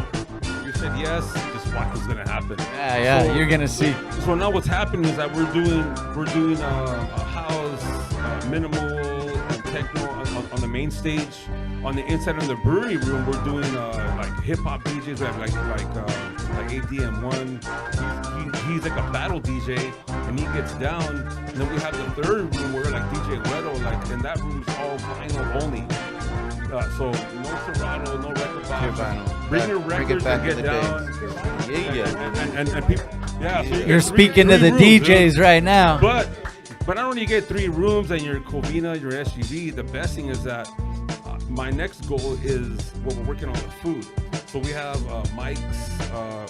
you said yes, just watch what's gonna happen. Yeah, So- you're gonna see. So now what's happening is that we're doing a house, minimal and techno on the main stage. On the inside of the brewery room, we're doing like hip hop DJs. We have like ADM1. He's like a battle DJ, and he gets down. And then we have the third room where like DJ Leto, and that room's all vinyl only. So no Serato, no record box. Bring your records and get down. And people, yeah. So You're speaking to the DJs right now. But not only you get 3 rooms and your Covina, your SUV, the best thing is that my next goal is we're working on the food. So we have Mike's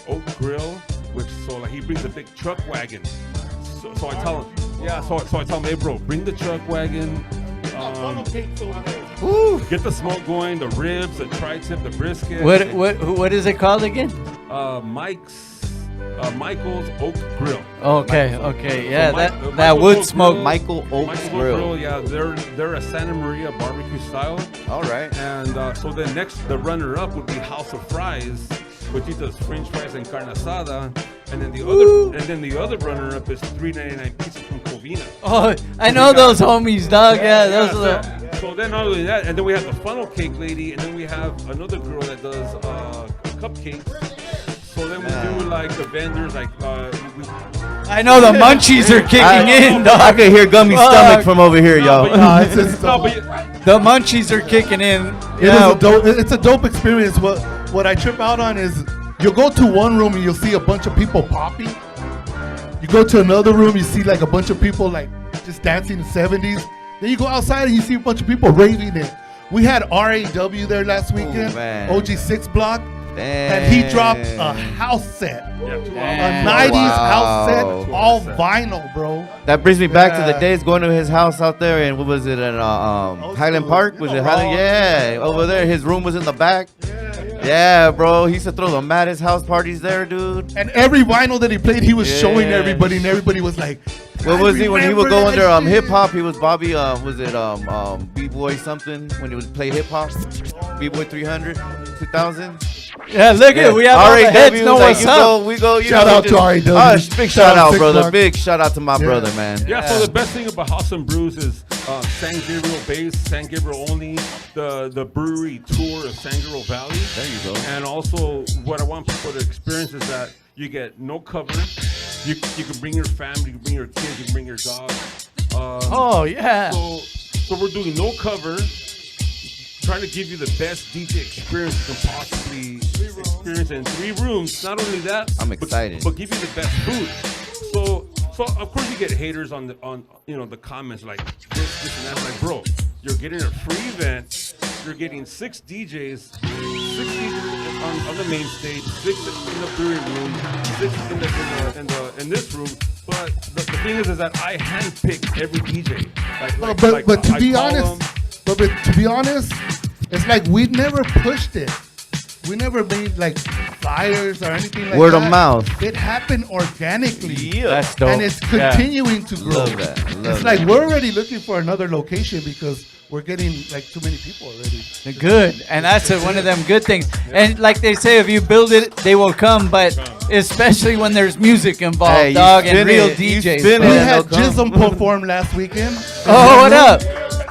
Oak Grill, which he brings a big truck wagon. So I tell him, so I tell him, hey bro, bring the truck wagon. Get the smoke going, the ribs, the tri-tip, the brisket. What is it called again? Michael's Oak Grill. Okay, yeah, So that wood smoke. Michael Oak's Grill. Yeah, they're a Santa Maria barbecue style. All right. And so the runner-up would be House of Fries, which he does French fries and carne asada. And then the other runner-up is $3.99 pizza from Covina. Oh, I know those homies, dog. Yeah, those are the. So then not only that, and then we have the funnel cake lady, and then we have another girl that does cupcakes. So then we do like the vendors, like I know the munchies are kicking in, dog. I can hear Gummy's stomach from over here, y'all. The munchies are kicking in. It's a dope experience. What I trip out on is you'll go to one room and you'll see a bunch of people popping. You go to another room, you see like a bunch of people like just dancing in the 70s. Then you go outside and you see a bunch of people raving it. We had RAW there last weekend, OG6 Block. And he dropped a house set. A 90s house set, all vinyl, bro. That brings me back to the days going to his house out there, and what was it in Highland Park? Was it Highland? Yeah, over there. His room was in the back. Yeah, bro. He used to throw the maddest house parties there, dude. And every vinyl that he played, he was showing Yeah. everybody, and everybody was like, What was he when he would go remember under that shit. hip hop? He was Bobby. Was it B-boy something when he would play hip hop? B-boy 300, 2000. Yeah, look at we have all the heads know what's up. We go. You Shout know, out to just- RAW. Big shout out, Big brother. Mark. Big shout out to my brother, man. Yeah, so the best thing about House and Brews is San Gabriel base, San Gabriel only, the brewery tour of San Gabriel Valley. There you go. And also, what I want people to experience is that you get no cover. You can bring your family, you can bring your kids, you can bring your dog. Oh, yeah. So we're doing no cover, trying to give you the best DJ experience you can possibly experience in 3 rooms. Not only that, I'm excited. but give you the best food. So of course you get haters on the comments like this and that. Like, bro, you're getting a free event. You're getting 6 DJs, 6 DJs on the main stage, 6 in the brewery room, 6 in this room. But the thing is that I handpick every DJ. But to be call honest, them. but to be honest, it's like we never pushed it. We never made like flyers or anything like that. Word of mouth. It happened organically. Yeah. That's dope. And it's Yeah. continuing to grow. Love that. Love It's like we're already looking for another location because we're getting like too many people already. Good, and that's one of them good things. And like they say, if you build it, they will come. But especially when there's music involved, Hey, you dog, and spin real it, you DJs. spin We it. had they'll come. Jism perform last weekend. Oh, what up?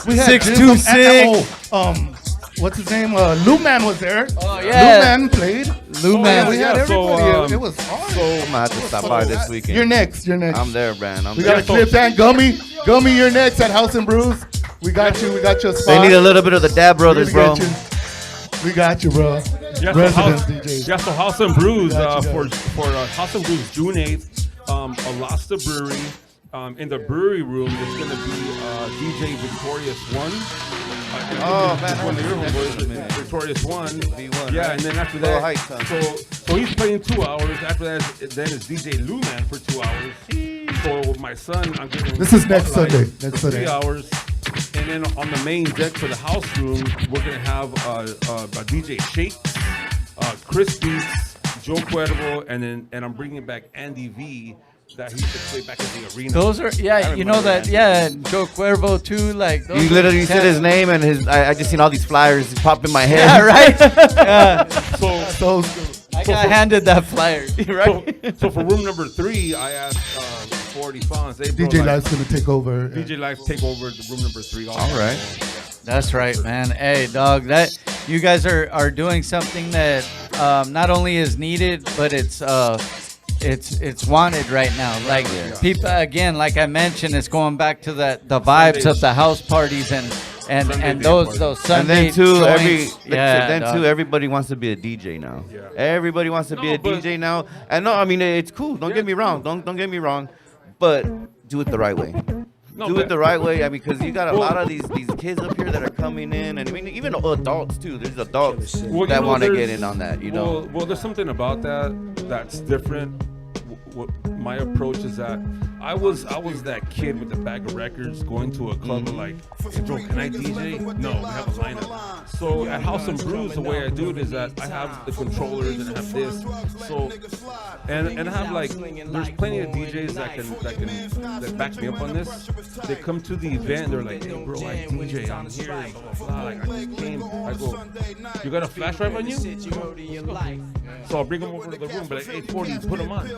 We had 626. Jism and, what's his name? Lou Man was there. Oh, yeah. Lou Man played. Lou Man. We had everybody. It was hard. I'm gonna have to stop by this weekend. You're next. You're next. I'm there, man. I'm We there. got Eclipse and Gummy. Gummy, you're next at House and Brews. We got you. We got your spot. They need a little bit of the Dab Brothers, bro. We got you, bro. Yeah, Resident DJ. so House and Brews Got you, for House and Brews June 8th, Alasta Brewery. In the brewery room, it's gonna be DJ Victorious One. Oh, man, I one of your remember that homeboys, shit, man. Victorious One. V1, Yeah, right? and then after Little that, Heights, huh? so he's playing 2 hours. After that, then it's DJ Lou Man for 2 hours. So with my son, I'm getting This is next spotlight Sunday. Next for Sunday. 3 hours. And then on the main deck for the house room, we're gonna have a DJ Shake, Chris Beats, Joe Cuervo, and I'm bringing back Andy V. That he used to play back at the arena. Those are, yeah, you know that, yeah, Joe Cuervo too, like. Those You are literally said his ten- name and I just seen all these flyers pop in my head. Yeah, right. Yeah. So I got handed that flyer. Right. So for room number 3, I asked 40 fans. Hey, bro, DJ like, Live's gonna take over. DJ Live take over the room number 3. All right. That's right, man. Hey, dog, that you guys are doing something that not only is needed, but it's wanted right now. Like people, again, like I mentioned, it's going back to the vibes of the house parties and those And Sunday then too, joints. Yeah, dog. everybody wants to be a DJ now. Everybody wants to be a DJ now. And no, I mean it's cool. Don't get me wrong. Don't get me wrong, but do it the right way. Do it the right way. I mean, because you got a lot of these kids up here that are coming in, and I mean even adults too. There's adults that want to get in on that. You know. Well, there's something about that's different. What my approach is that I was that kid with the bag of records going to a club and like, hey, Joe, can I DJ? No, we have a lineup. So at House and Brews, the way I do it is that I have the controllers and I have this. So and I have like, there's plenty of DJs that back me up on this. They come to the event, they're like, hey bro, I DJ, I'm here, and blah blah blah. Like I just came, I go, you got a flash drive on you? So I'll bring him over to the room, be like, hey 40, put him on.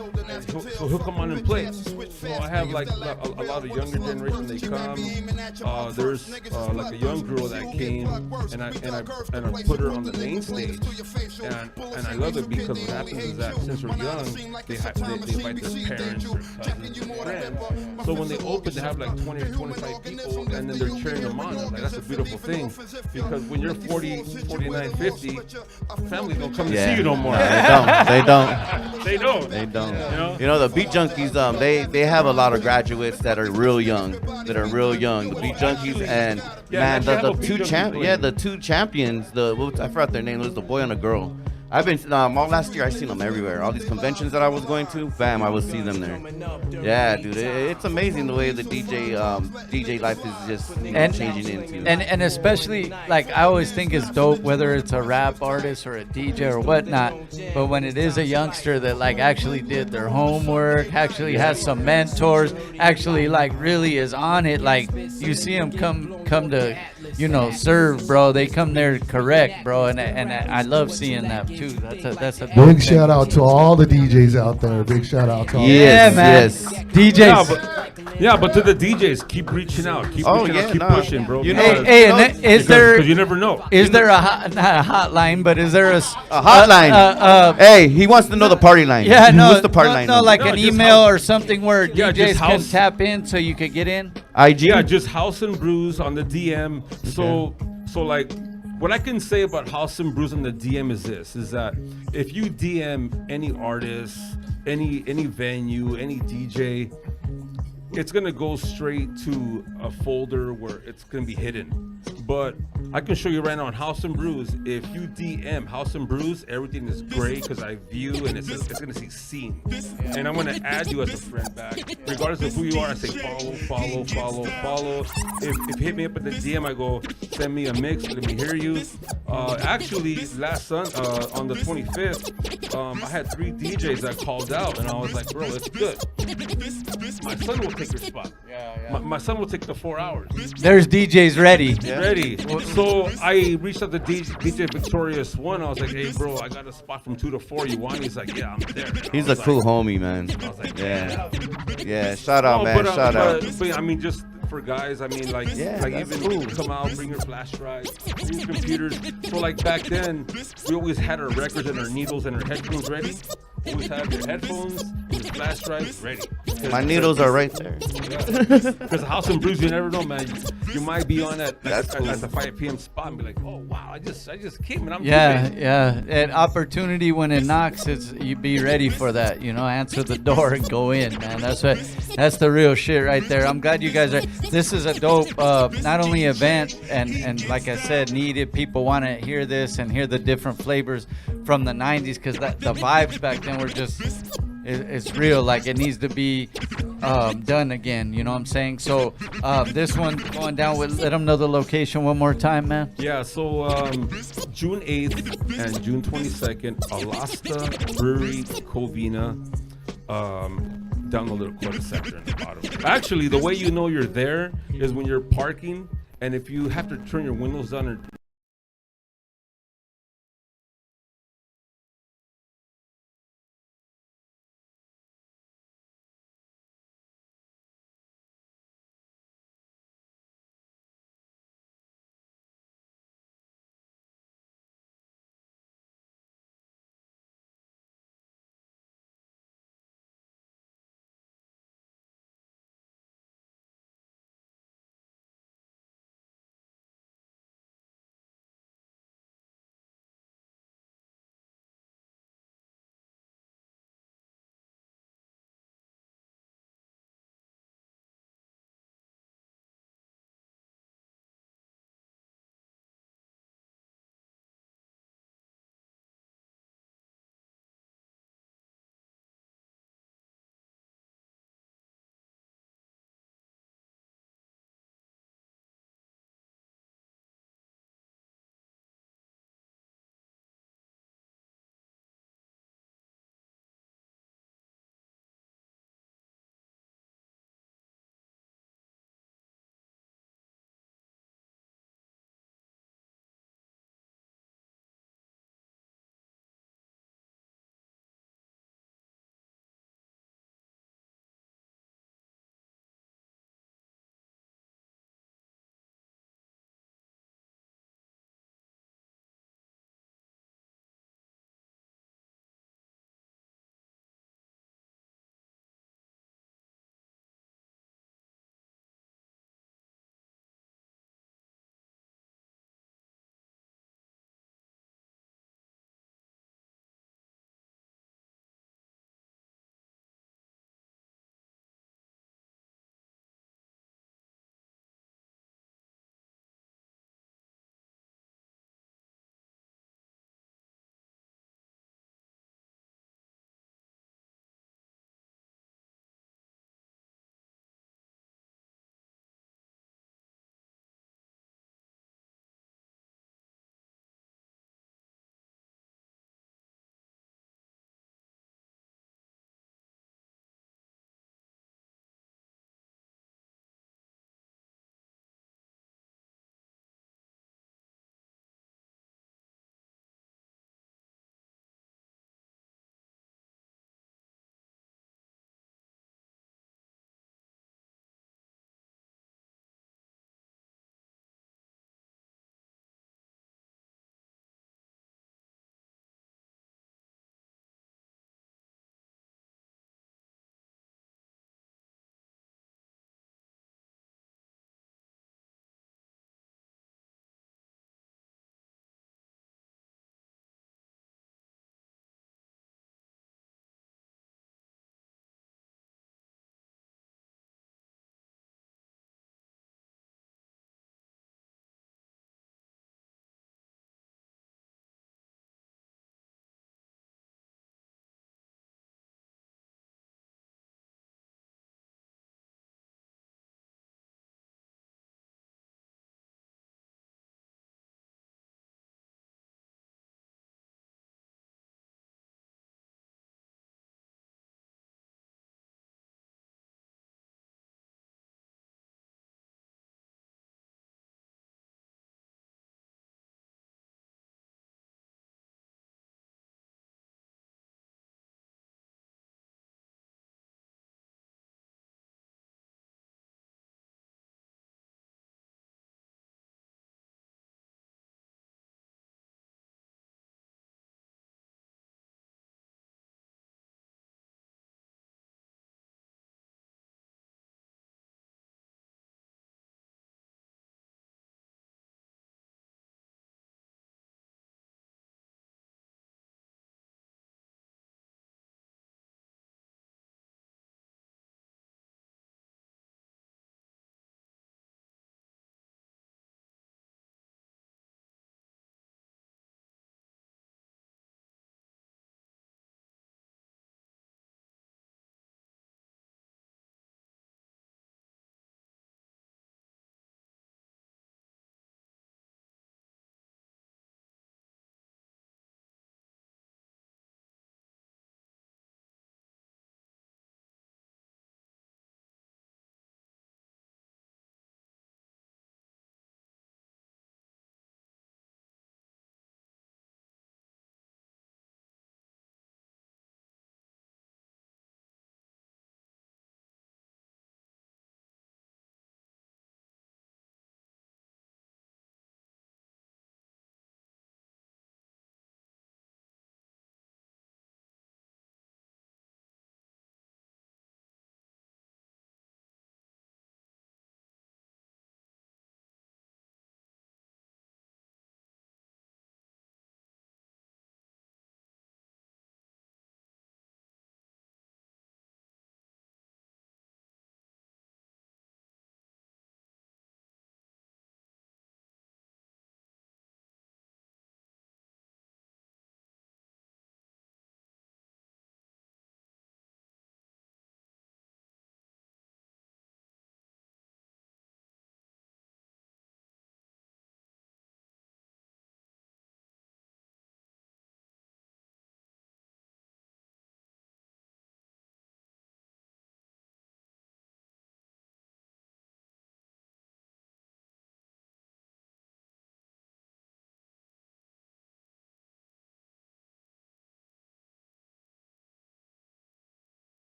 So he'll come on and play. So I have like a lot of younger generation. They come. There's like a young girl that came, and I put her on the main stage, and I love it because what happens is that since we're young, they invite their parents, their cousins, their friends. So when they open, they have like 20 or 25 people, and then they're cheering them on. Like that's a beautiful thing because when you're 40, 49, 50, families don't come to see you no more. They don't. They don't. They don't. know? You know, the Beat Junkies, they have a lot of graduates that are real young. The Beat Junkies and Yeah, man, they have the a Beat two Junkies playing. the two champions. I forgot their name. It was the boy and a girl. I've been all last year. I seen them everywhere. All these conventions that I was going to, bam, I would see them there. Yeah, dude, it's amazing the way the DJ life is just changing into. And especially like I always think it's dope whether it's a rap artist or a DJ or whatnot. But when it is a youngster that like actually did their homework, actually has some mentors, actually like really is on it. Like you see them come to serve, bro. They come there correct, bro. And I love seeing that too. That's a Big shout out to all the DJs out there. Big shout out to all man. DJs. Yeah, but to the DJs, keep reaching out. Keep pushing, bro. Because you never know. Is there not a hotline, but is there a hotline? Hey, he wants to know the party line. Yeah, what's the party line? No, like an email or something where DJs can tap in so you could get in. IG. Yeah, just House and Brews on the DM. So like. What I can say about House and Brews on the DM is this: is that if you DM any artist, any venue, any DJ, it's gonna go straight to a folder where it's gonna be hidden. But I can show you right now on House and Brews. If you DM House and Brews, everything is gray because I view and it's gonna say seen. And I'm gonna add you as a friend back, regardless of who you are. I say follow. If you hit me up at the DM, I go send me a mix. Let me hear you. Actually, last on the 25th, I had 3 DJs that called out, and I was like, bro, it's good. My son will take your spot. My son will take the 4 hours. There's DJs ready. Ready. So I reached out to DJ Victorious One. I was like, hey, bro, I got a spot from 2 to 4. You want? He's like, yeah, I'm there. He's a cool homie, man. I was like, yeah. Shout out, man. Shout out. But I mean, just for guys, I mean, like even come out, bring your flash drives, bring your computers. So like back then, we always had our records and our needles and our headphones ready. Always have your headphones, your flash drives ready. My needles are right there. Because House and Brews, you never know, man. You might be on at the 5 p.m. spot and be like, oh wow, I just came and I'm And opportunity when it knocks, it's you be ready for that. Answer the door and go in, man. That's the real shit right there. I'm glad you guys are. This is a dope, not only event and like I said, needed. People want to hear this and hear the different flavors from the '90s because the vibes back then were just. It's real, like it needs to be done again. You know what I'm saying? So this one going down with. Let them know the location one more time, man. Yeah. So June 8th and June 22nd, Alasta Brewery, Covina. Down the little quarter section at the bottom. Actually, the way you know you're there is when you're parking, and if you have to turn your windows down and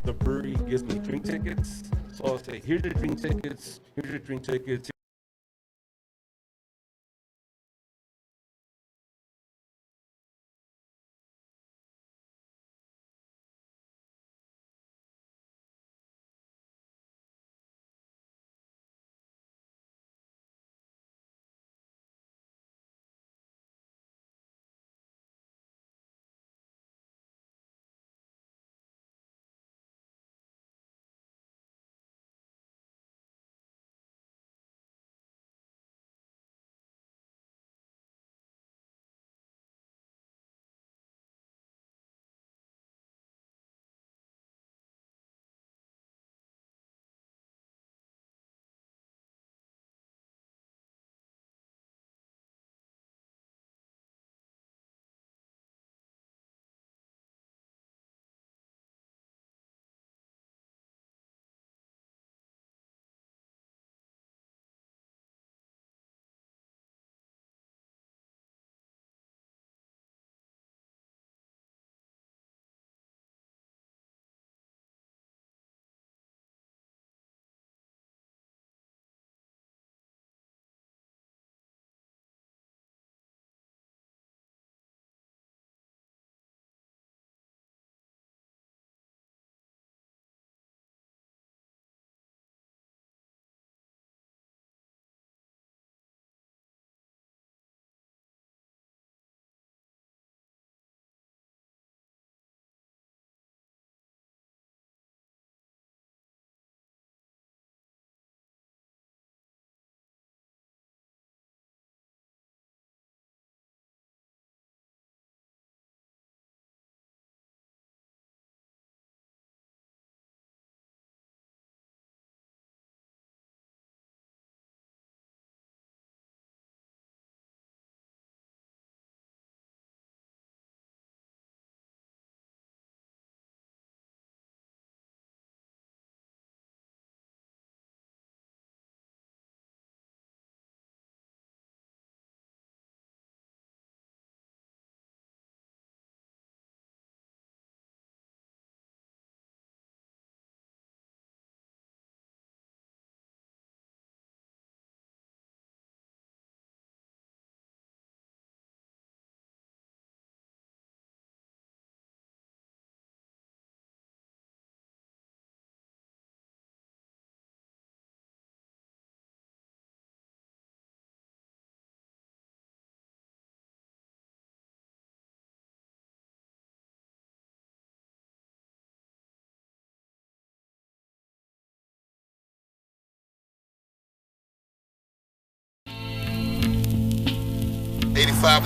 the brewery gives me drink tickets. So I'll say, here's your drink tickets, here's your drink tickets.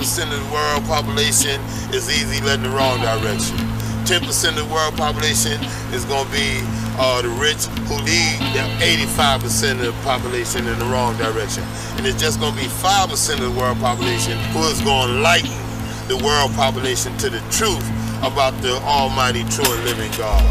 % of the world population is easy led in the wrong direction. 10% of the world population is going to be the rich who lead the 85% of the population in the wrong direction. And it's just going to be 5% of the world population who is going to lighten the world population to the truth about the almighty, true, and living God.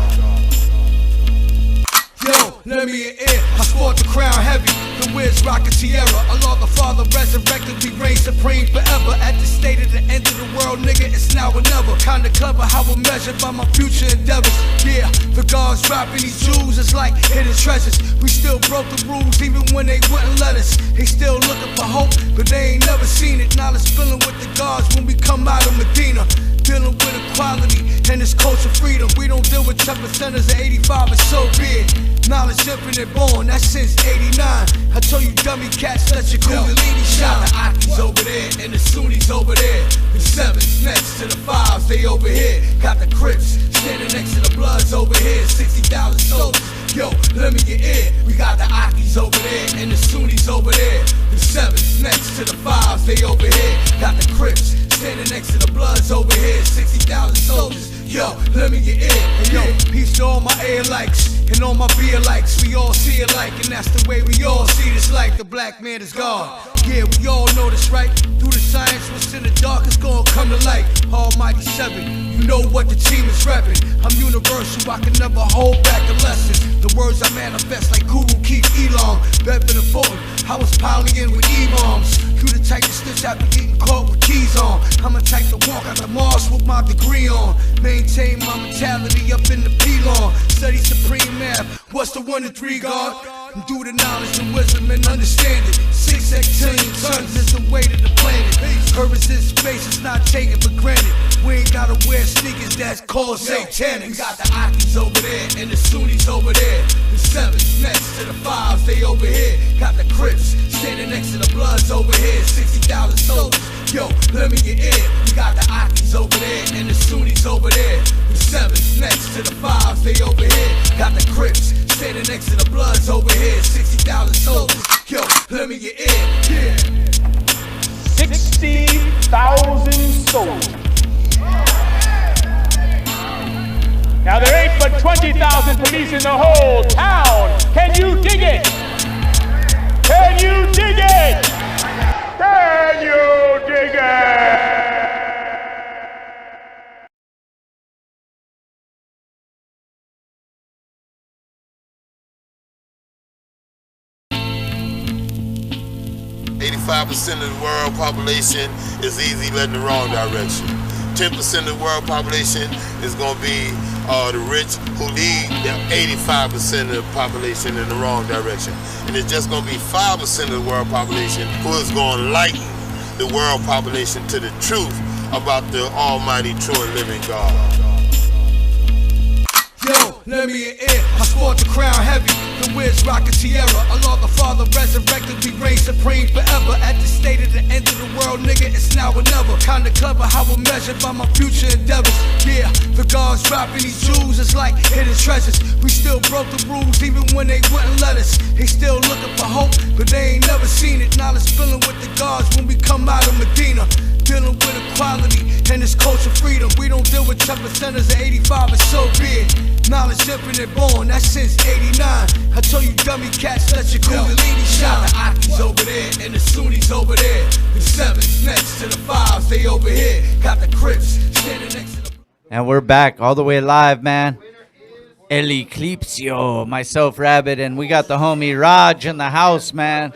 Yo, let me in. I sport the crown heavy. The Wiz rockin' Tierra. Allah the Father resurrected. We reign supreme forever. At the state of the end of the world, nigga, it's now or never. Kinda clever how I'm measured by my future endeavors. Yeah, the gods dropping these jewels. It's like hidden treasures. We still broke the rules even when they wouldn't let us. They still looking for hope, but they ain't never seen it. Now let's feeling with the gods when we come out of Medina. Dealing with equality and this culture freedom. We don't deal with 10%ers at 85, it's so big. Knowledge infinite born, that's since 89. I told you dummy cats, let your Kundalini shine. The Akis over there and the Sunnis over there. The 7s next to the 5s, they over here. Got the Crips standing next to the Bloods over here. 60,000 soldiers, yo, let me get in. We got the Akis over there and the Sunnis over there. The 7s next to the 5s, they over here. Got the Crips standing next to the Bloods over here. 60,000 soldiers, yo, let me get in. And yo, peace to all my A likes and all my B likes. We all see it like, and that's the way we all see this life. The black man is God. Yeah, we all know this, right? Through the science, what's in the dark is gonna come to light. Almighty 7, you know what the team is repping. I'm universal, I can never hold back the lessons. The words I manifest like Guru Keith Elon. Bedford and Fulton, I was piling in with E-bombs. You the type to stitch after getting caught with keys on. I'm a type to walk out the Mars with my degree on. Maintain my mentality up in the P-lawn. Study supreme math, what's the 1 to 3 God? And do the knowledge and wisdom and understand it. 6 tons is the weight of the planet. Purpose in space is not taken for granted. We ain't gotta wear sneakers that's called satanic. We got the Akis over there and the Sunnis over there. The 7s next to the 5s, they over here. Got the Crips standing next to the Bloods over here. 60,000 soldiers, yo, let me get in. We got the Akis over there and the Sunnis over there. The 7s next to the 5s, they over here. Got the Crips standing next to the Bloods over here. 60,000 soldiers, yo, let me get in. Yeah. 60,000 soldiers. Now there ain't but 20,000 police in the whole town. Can you dig it? Can you dig it? Can you dig it? Percent of the world population is easy led in the wrong direction. 10% of the world population is going to be the rich who lead the 85% of the population in the wrong direction. And it's just going to be 5% of the world population who is going to lighten the world population to the truth about the almighty, true, and living God. Yo, let me in. I sport the crown heavy. The Wiz rockin' Tierra. Allah the Father resurrected. We reign supreme forever. At the state of the end of the world, nigga, it's now or never. Kinda clever how I'm measured by my future endeavors. Yeah, the gods dropping these jewels. It's like hidden treasures. We still broke the rules even when they wouldn't let us. They still looking for hope, but they ain't never seen it. Knowledge filling with the gods when we come out of Medina. Dealing with equality and this culture freedom. We don't deal with 10%ers at 85 and so be it. Knowledge infinite born, that's since 89. I told you dummy cats, let your Kundalini shine. The Akis over there and the Sunnis over there. The 7s next to the 5s, they over here. Got the Crips standing next to the... And we're back all the way live, man. El Eclipsio, myself, Rabbit, and we got the homie Raj in the house, man.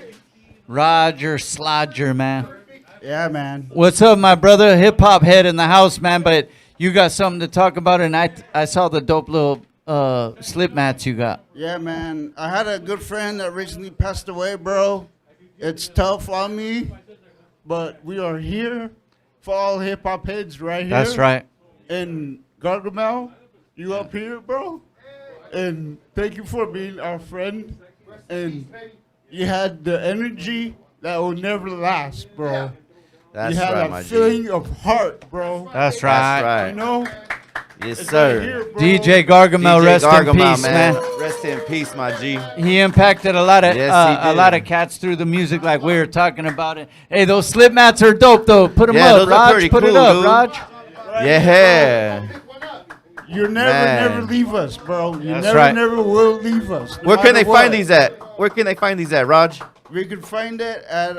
Roger Slodger, man. Yeah, man. What's up, my brother? Hip hop head in the house, man. But you got something to talk about, and I saw the dope little slip mats you got. Yeah, man. I had a good friend that recently passed away, bro. It's tough on me, but we are here for all hip hop heads right here. That's right. And Gargamel, you up here, bro? And thank you for being our friend. And you had the energy that will never last, bro. That's you had right, a my G. feeling of heart, bro. That's right. That's right. You know? Yes, It's sir. right here, bro. DJ Gargamel, DJ rest Gargamel, in peace, man. Rest in peace, my G. He impacted a lot of Yes, he a did. lot of cats through the music, like we were talking about it. Hey, those slip mats are dope, though. Put them Yeah, up, those are Raj. pretty Put it cool, up, dude. Raj. Yeah. You Man. never leave us, bro. You That's never, right. never will leave us. no Where can they matter what. find these at? Where can they find these at, Raj? We can find it at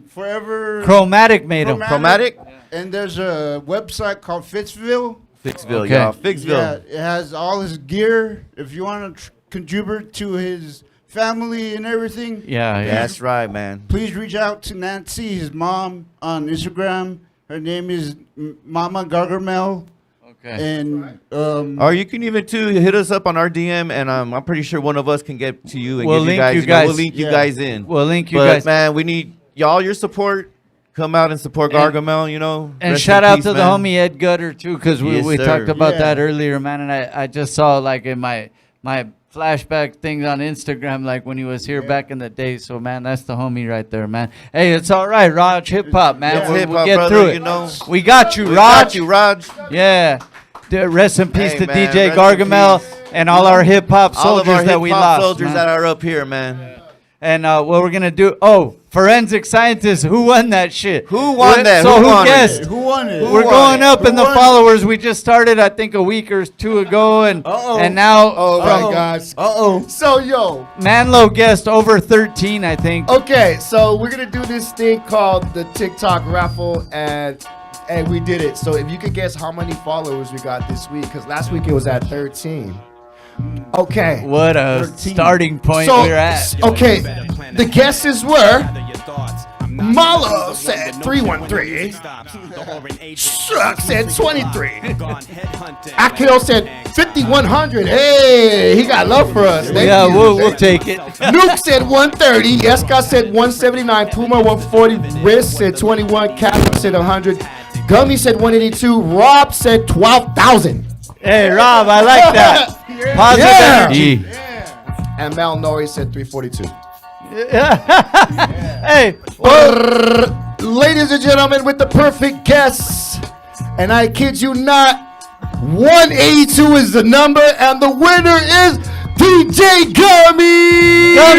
Forever Chromatic made them. Chromatic? And there's a website called Fixville. Fixville, Okay. y'all. Fixville. Yeah, it has all his gear. If you want to contribute to his family and everything, Yeah. That's right, man. please reach out to Nancy, his mom, on Instagram. Her name is Mama Gargamel. Okay. And Or you can even too hit us up on our DM, and I'm pretty sure one of us can get to you and We'll give link you guys. you know, guys. we'll link you Yeah. guys in. We'll link you But, guys. man, we need y'all your support. Come out and support Gargamel. You know. And Rest shout in out peace, to the man. homie Ed Gutter too, because we Yes, sir. talked about Yeah. that earlier, man. And I just saw like in my flashback things on Instagram, like when he was here back in the day. So man, that's the homie right there, man. Hey, it's all right, Raj. Hip hop, man. It's We'll hip-hop, get brother, through it. you know. We got you, We Raj. got you, Raj. Yeah. Rest in peace Hey, to man, DJ rest in Gargamel peace. and all our hip hop All of soldiers our that we hip-hop lost. soldiers man. that are up here, man. And what we're gonna do? Oh, forensic scientists. Who won that shit? Who won that? So Who who won it? guessed? who won it? We're won going it? up in Who the won it? followers. We just started, I think, a week or two ago, and now Oh from my gosh. So yo. Manlo guessed over 13, I think. Okay, so we're gonna do this thing called the TikTok raffle, and we did it. So if you could guess how many followers we got this week, because last week it was at 13. Okay. What a 13. starting point So, we're at. okay, The guesses were Malo said 313. Shuck said 23. Akil said 5100. Hey, he got love for us. Thank Yeah, you. we'll take it. Nuke said 130. Yeska said 179. Puma 140. Riz said 21. Catherine said 100. Gummie said 182. Rob said 12,000. Hey, Rob, I like that. Positive energy. And Mal Nori said 342. Hey, ladies and gentlemen, with the perfect guess, and I kid you not, 182 is the number, and the winner is DJ Gummie. Good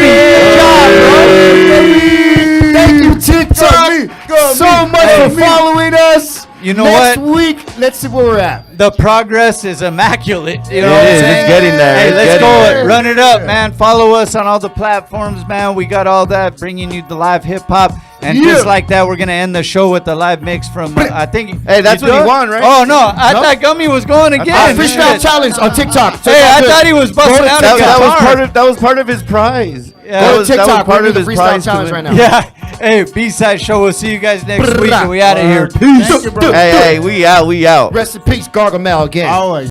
job, bro. Thank you, TikTok, so much for following us. You know Next what? week, let's see where we're at. The progress is immaculate. You know It what I'm is. saying? It's getting there. Hey, It's let's getting go. there. Run it up, man. Follow us on all the platforms, man. We got all that, bringing you the live hip hop. And just like that, we're going to end the show with the live mix from, I think. Hey, that's you what he done? won, right? Oh, no. I thought Gummie was going again. Freestyle challenge on TikTok. Hey, I thought he was busting out a guitar. That was part of his prize. Yeah. That Go was to TikTok. part We're of doing his the freestyle prize challenge right now. Yeah. Hey, B-Side Show. We'll see you guys next week. And we out of here. Peace. Hey, we out. Rest in peace, Gargamel again. Always.